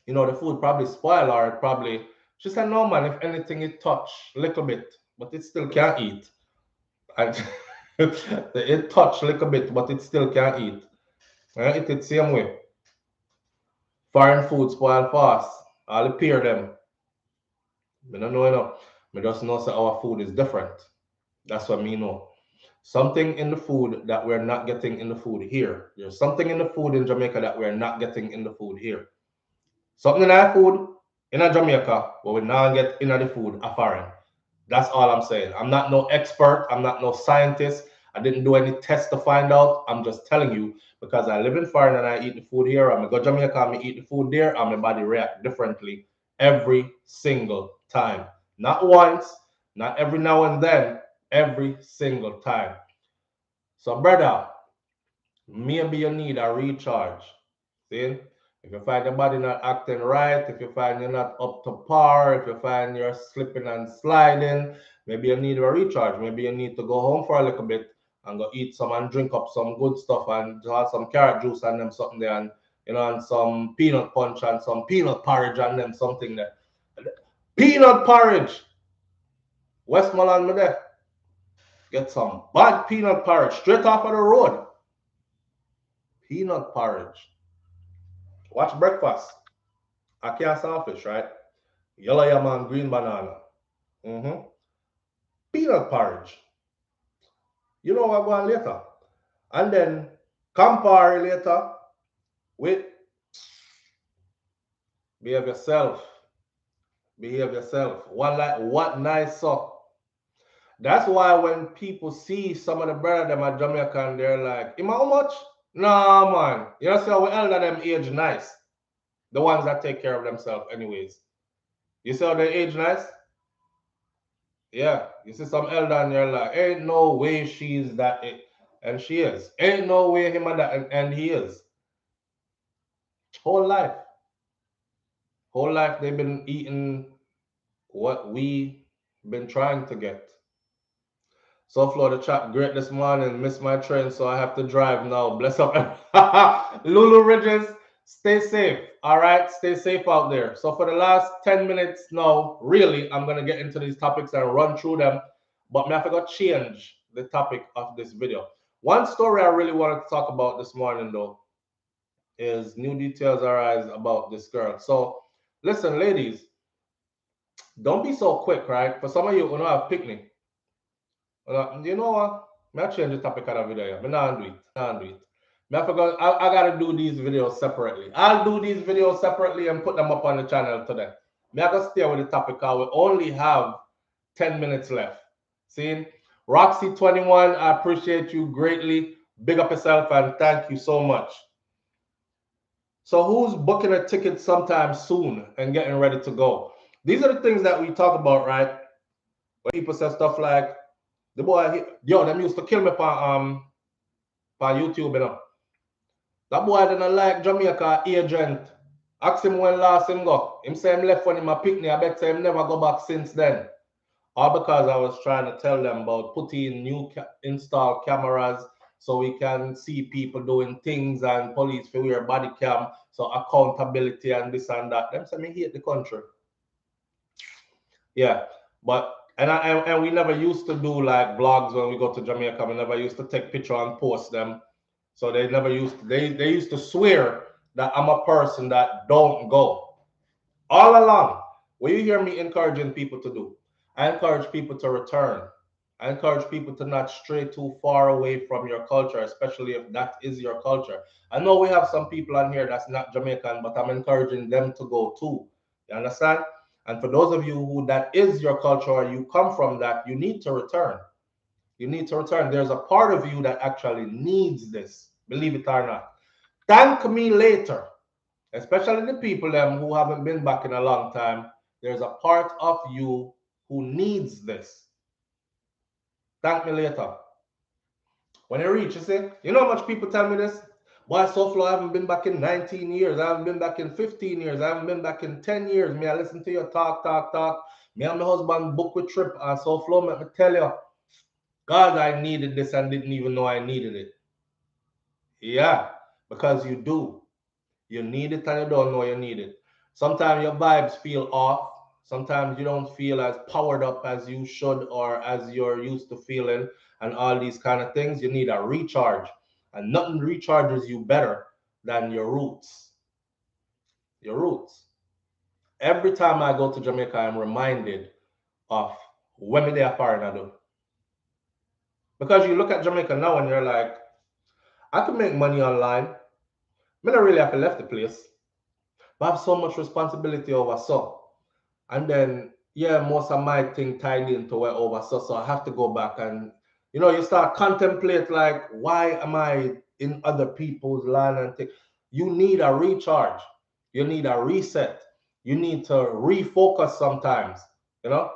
the food probably spoil or it probably. She said, no man, if anything it touch a little bit, but it still can't eat. And it touch a little bit, but it still can't eat. And it the same way. Foreign food spoil fast. I'll pair them. I don't know. I just know that our food is different. That's what me know. Something in the food that we're not getting in the food here. There's something in the food in Jamaica that we're not getting in the food here. Something in our food in Jamaica, but we now get in the food a foreign. That's all I'm saying. I'm not no expert. I'm not no scientist. I didn't do any tests to find out. I'm just telling you because I live in foreign and I eat the food here. I'm go Jamaica, I eat the food there, and my body react differently every single time. Not once, not every now and then, every single time. So, brother, maybe you need a recharge. See? If you find your body not acting right, if you find you're not up to par, if you find you're slipping and sliding, maybe you need a recharge. Maybe you need to go home for a little bit and go eat some and drink up some good stuff and have some carrot juice and them something there and and some peanut punch and some peanut porridge and them something there. Peanut porridge! Westmoreland me there. Get some bad peanut porridge straight off of the road. Peanut porridge. Watch breakfast. I can't selfish, right? Yellow yam and green banana. Peanut porridge. You know what going later. And then compare later with behave yourself. Behave yourself. What nice so. That's why when people see some of the brother them at Jamaican, they're like, "Ima how much?" Nah man. You know see how we elder them age nice. The ones that take care of themselves anyways. You see how they age nice? Yeah, you see some elder and you're like, ain't no way she's that, and she is. Ain't no way him and that, and he is. Whole life, they've been eating what we been trying to get. SouFLo, the chat great this morning. Missed my train, so I have to drive now. Bless up, Lulu Ridges. Stay safe. All right, stay safe out there. So for the last 10 minutes now, really, I'm gonna get into these topics and run through them. But I forgot to change the topic of this video. One story I really wanted to talk about this morning, though, is new details arise about this girl. So listen, ladies, don't be so quick, right? For some of you who don't have picnic, you know what? I change the topic of the video. I not do it. I forgot. I gotta do these videos separately. I'll do these videos separately and put them up on the channel today. I gotta stay with the topic because we only have 10 minutes left. See, Roxy21, I appreciate you greatly. Big up yourself and thank you so much. So who's booking a ticket sometime soon and getting ready to go? These are the things that we talk about, right? When people say stuff like, the boy, them used to kill me on YouTube, you know. That boy didn't like Jamaica agent. Ask him when last him go. Him say him left when him a picnic. I bet say him never go back since then. All because I was trying to tell them about putting new install cameras so we can see people doing things and police for wear body cam, so accountability and this and that. Them say me hate the country. Yeah, but and we never used to do like blogs when we go to Jamaica. We never used to take picture and post them. So they never used to, they used to swear that I'm a person that don't go. All along, what you hear me encouraging people to do, I encourage people to return. I encourage people to not stray too far away from your culture, especially if that is your culture. I know we have some people on here that's not Jamaican, but I'm encouraging them to go too. You understand? And for those of you who that is your culture or you come from that, you need to return. You need to return. There's a part of you that actually needs this, believe it or not. Thank me later. especially the people them who haven't been back in a long time. There's a part of you who needs this. Thank me later. When it reaches it, you know how much people tell me this? Why SouFLo, I haven't been back in 19 years. I haven't been back in 15 years. I haven't been back in 10 years. Me, I listen to your talk. Me and my husband book with trip and SouFLo, let me tell you, God, I needed this and didn't even know I needed it. Yeah, because you do. You need it and you don't know you need it. Sometimes your vibes feel off. Sometimes you don't feel as powered up as you should or as you're used to feeling, and all these kind of things. You need a recharge, and nothing recharges you better than your roots. Your roots. Every time I go to Jamaica, I'm reminded of when they are foreign. Because you look at Jamaica now and you're like, I can make money online. I don't really have to left the place. But I have so much responsibility over so. And then, yeah, most of my thing tied into where over so I have to go back and, you start contemplate like, why am I in other people's land and things? You need a recharge. You need a reset. You need to refocus sometimes, you know?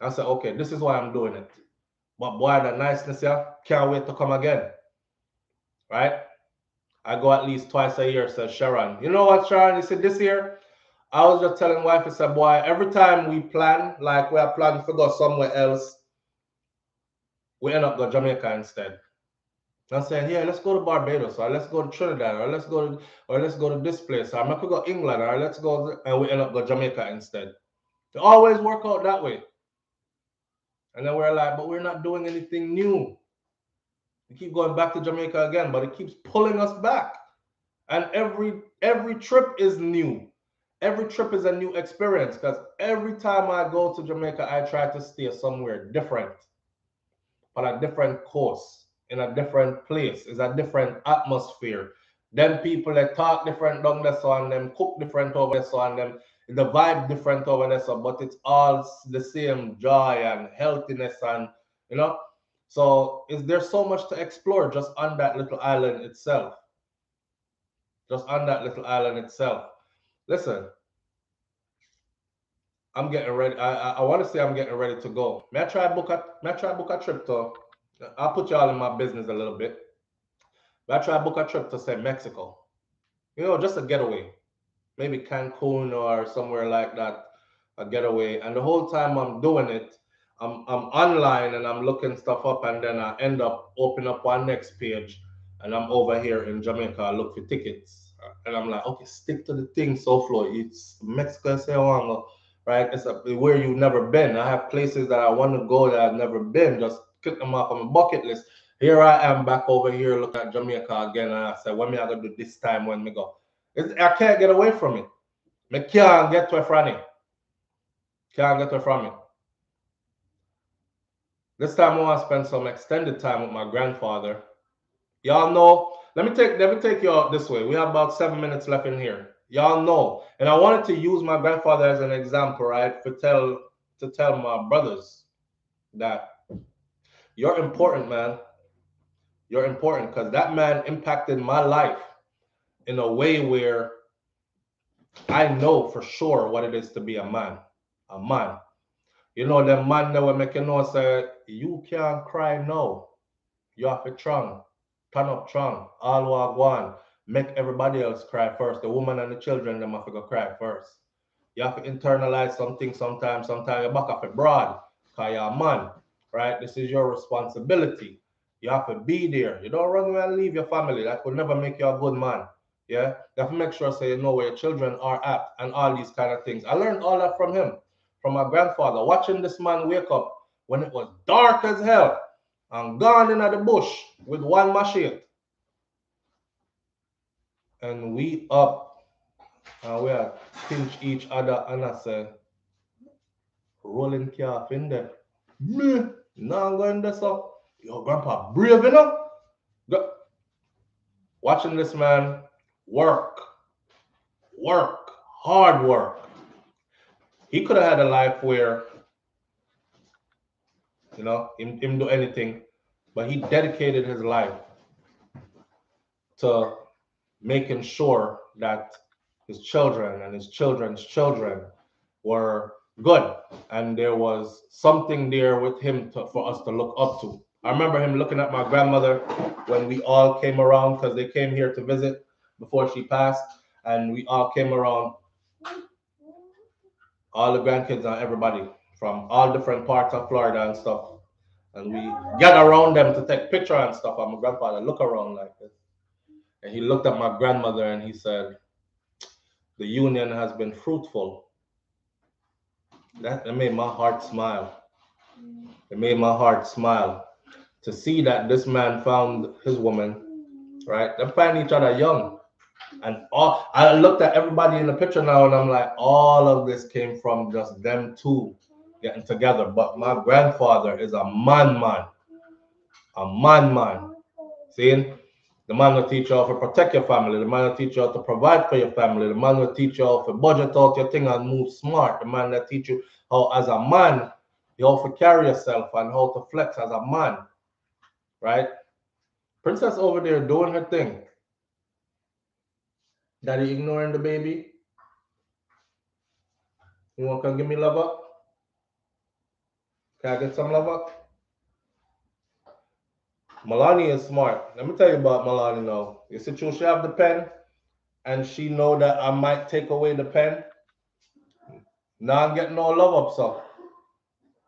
I say, okay, this is why I'm doing it. But boy, the niceness, yeah, can't wait to come again, right? I go at least twice a year, says Sharon. You know what, Sharon? You said this year, I was just telling wife, I said, boy, every time we plan, like we are planning to go somewhere else, we end up go Jamaica instead. I'm saying, yeah, let's go to Barbados, or let's go to Trinidad, or let's go to this place, or maybe go England, or let's go, and we end up go Jamaica instead. It always work out that way. And then we're like, but we're not doing anything new. We keep going back to Jamaica again, but it keeps pulling us back. And every trip is new. Every trip is a new experience because every time I go to Jamaica, I try to stay somewhere different, on a different coast, in a different place. It's a different atmosphere. Them people that talk different down there, so and them cook different over there, so and them the vibe different over there, so but it's all the same joy and healthiness and you know. So is there so much to explore just on that little island itself? Just on that little island itself. Listen, I'm getting ready. I want to say I'm getting ready to go. May I try book a trip to? I'll put y'all in my business a little bit. May I try book a trip to say Mexico? Just a getaway. Maybe Cancun or somewhere like that, a getaway. And the whole time I'm doing it, I'm online and I'm looking stuff up, and then I end up opening up one next page, and I'm over here in Jamaica. I look for tickets, and I'm like, okay, stick to the thing. SouFLo, it's Mexico. Say I want to go, right? It's where you've never been. I have places that I want to go that I've never been. Just click them off on my bucket list. Here I am back over here looking at Jamaica again, and I said, when me I gonna do this time when me go? I can't get away from it. I can't get away from it. Can't get away from it. This time I want to spend some extended time with my grandfather. Y'all know. Let me take you out this way. We have about 7 minutes left in here. Y'all know, and I wanted to use my grandfather as an example, right? To tell my brothers that you're important, man. You're important because that man impacted my life in a way where I know for sure what it is to be a man. A man. The man that will make you know say you can't cry now. You have to strong. Turn up strong. All walk one. Make everybody else cry first. The woman and the children them have to go cry first. You have to internalize something sometimes. Sometimes you back up abroad. Cause you're a man. Right? This is your responsibility. You have to be there. You don't run away and leave your family. That will never make you a good man. Yeah? You have to make sure so you know where your children are at and all these kind of things. I learned all that from him, from my grandfather, watching this man wake up when it was dark as hell and gone in the bush with one machete. And we up and we are pinch each other and I say, rolling calf in there. Me, now going this up. Your grandpa brave enough. Watching this man work, hard work. He could have had a life where, him do anything, but he dedicated his life to making sure that his children and his children's children were good, and there was something there with him for us to look up to. I remember him looking at my grandmother when we all came around because they came here to visit before she passed, and we all came around, all the grandkids and everybody from all different parts of Florida and stuff. And we get around them to take picture and stuff. And my grandfather look around like this. And he looked at my grandmother and he said, the union has been fruitful. That made my heart smile. It made my heart smile to see that this man found his woman, right? They find each other young. And all I looked at everybody in the picture now and I'm like, all of this came from just them two getting together. But my grandfather is a man. A man. See? The man will teach you how to protect your family. The man will teach you how to provide for your family. The man will teach you how to budget out your thing and move smart. The man will teach you how, as a man, you have to carry yourself and how to flex as a man. Right? Princess over there doing her thing. Daddy ignoring the baby. You want to come give me love up? Can I get some love up? Milani is smart. Let me tell you about Milani now. You see, she have the pen, and she know that I might take away the pen. Now I'm getting no love up, so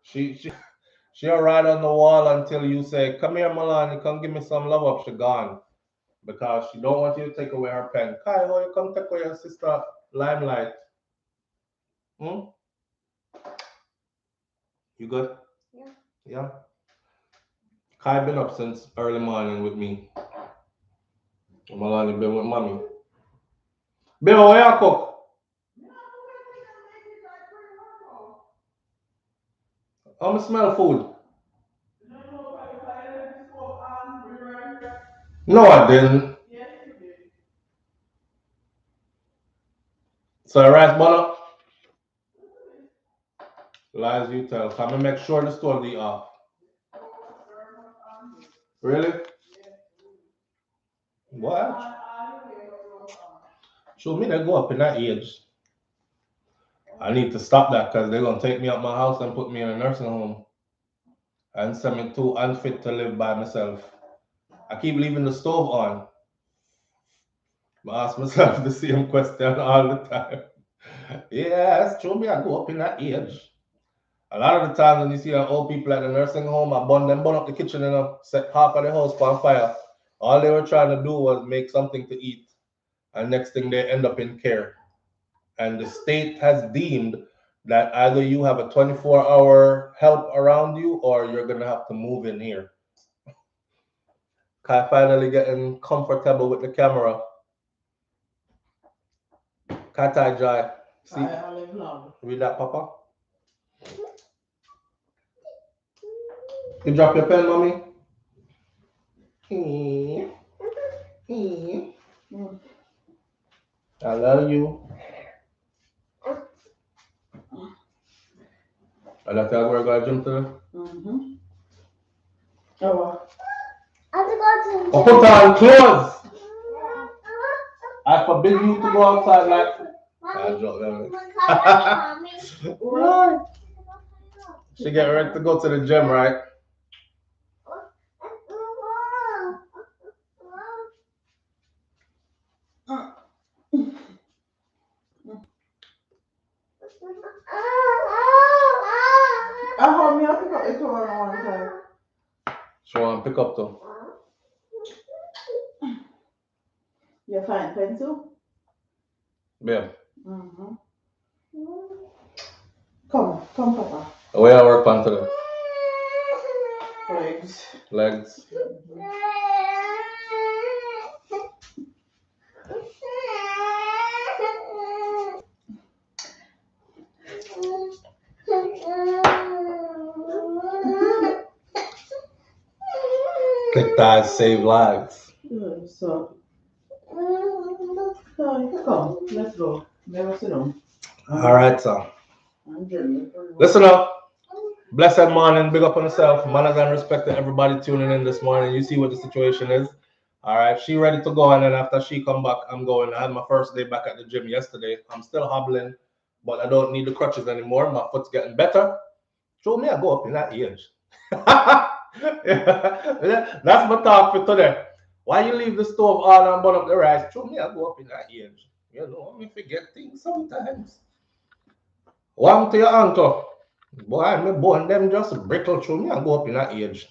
she'll ride on the wall until you say, "Come here, Milani, come give me some love up." She gone because she don't want you to take away her pen. Kai, how you come take away your sister limelight? Hmm? You good? Yeah. Yeah. Kai been up since early morning with me. Milani been with mommy. Baby, what you cook? I'm smell food. No, I didn't. So rice butter? Lies you tell. Come and make sure the store be off. Really? What? Show me they go up in that age. I need to stop that because they're gonna take me out my house and put me in a nursing home and send me too unfit to live by myself. I keep leaving the stove on. I ask myself the same question all the time. Yes, true me, I go up in that age. A lot of the times when you see old people at the nursing home, I burn up the kitchen and set half of the house on fire. All they were trying to do was make something to eat. And next thing they end up in care. And the state has deemed that either you have a 24-hour help around you or you're going to have to move in here. Kai finally getting comfortable with the camera. Katai Jai. See, read that, Papa. You drop your pen, mommy? I love you. I like that we're going to jump to. Oh. I put on clothes. I forbid you to go outside like. I dropped them. She get ready to go to the gym, right? Me I pick up the tour on one time. She want to pick up though. You find pencil? Yeah. Come, Papa. Where I work on today? Legs. Click thighs save lives. So, come, let's go. Never sit down. All right, so. Listen up. Blessed morning, big up on yourself. Manners and respect to everybody tuning in this morning. You see what the situation is. All right, she ready to go, and then after she come back, I'm going. I had my first day back at the gym yesterday. I'm still hobbling, but I don't need the crutches anymore. My foot's getting better. Show me I go up in that age. That's my talk for today. Why you leave the stove on and burn up the rice? Show me I go up in that age. You know, I forget things sometimes. One to your uncle. Boy, me bone them just brittle through me. I go up in that age.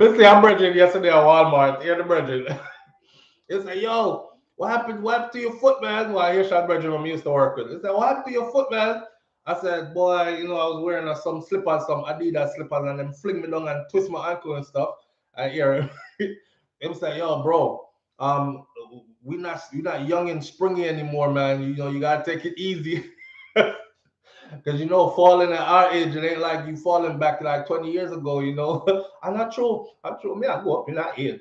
Me see a brethren yesterday at Walmart. Hear the brethren. He said, yo, what happened to your foot, man? Well, here's that brethren I used to work with. He said, what happened to your foot, man? I said, boy, you know, I was wearing some slippers, some Adidas slippers, and them fling me down and twist my ankle and stuff. I hear him. Him say, yo, bro, um, you're not young and springy anymore, man. You know, you gotta take it easy. Because you know, falling at our age, it ain't like you falling back like 20 years ago, you know. And not true. Not true. Me, I go up in that age.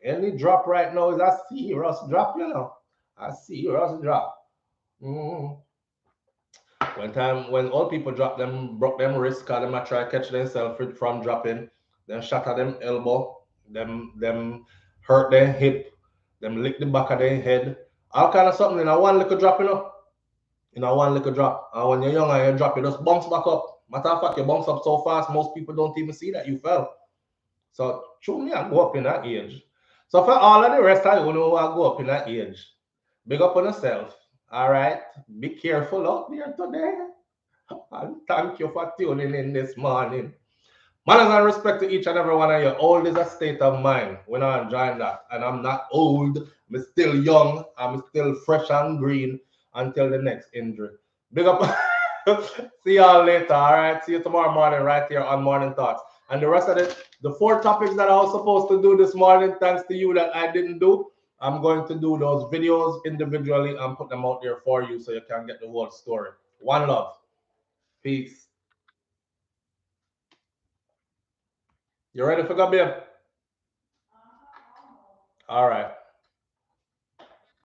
Any drop right now is I see Russ drop, you know. I see Russ drop. Mm. One time when all people drop them, broke them wrist, cause them I try catch themselves from dropping, then shatter them elbow, them hurt their hip, them lick the back of their head, all kind of something in a one little drop, you know. In a one little drop. And when you're young and you drop, you just bounce back up. Matter of fact, you bounce up so fast, most people don't even see that you fell. So, true me, I go up in that age. So, for all of the rest of you know, I go up in that age. Big up on yourself. All right. Be careful out there today. And thank you for tuning in this morning. Manners and respect to each and every one of you. Old is a state of mind. We're not enjoying that. And I'm not old. I'm still young. I'm still fresh and green until the next injury. Big up. See y'all later. All right. See you tomorrow morning right here on Morning Thoughts. And the rest of it, the 4 topics that I was supposed to do this morning, thanks to you that I didn't do, I'm going to do those videos individually and put them out there for you so you can get the whole story. One love. Peace. You ready for go, babe? All right.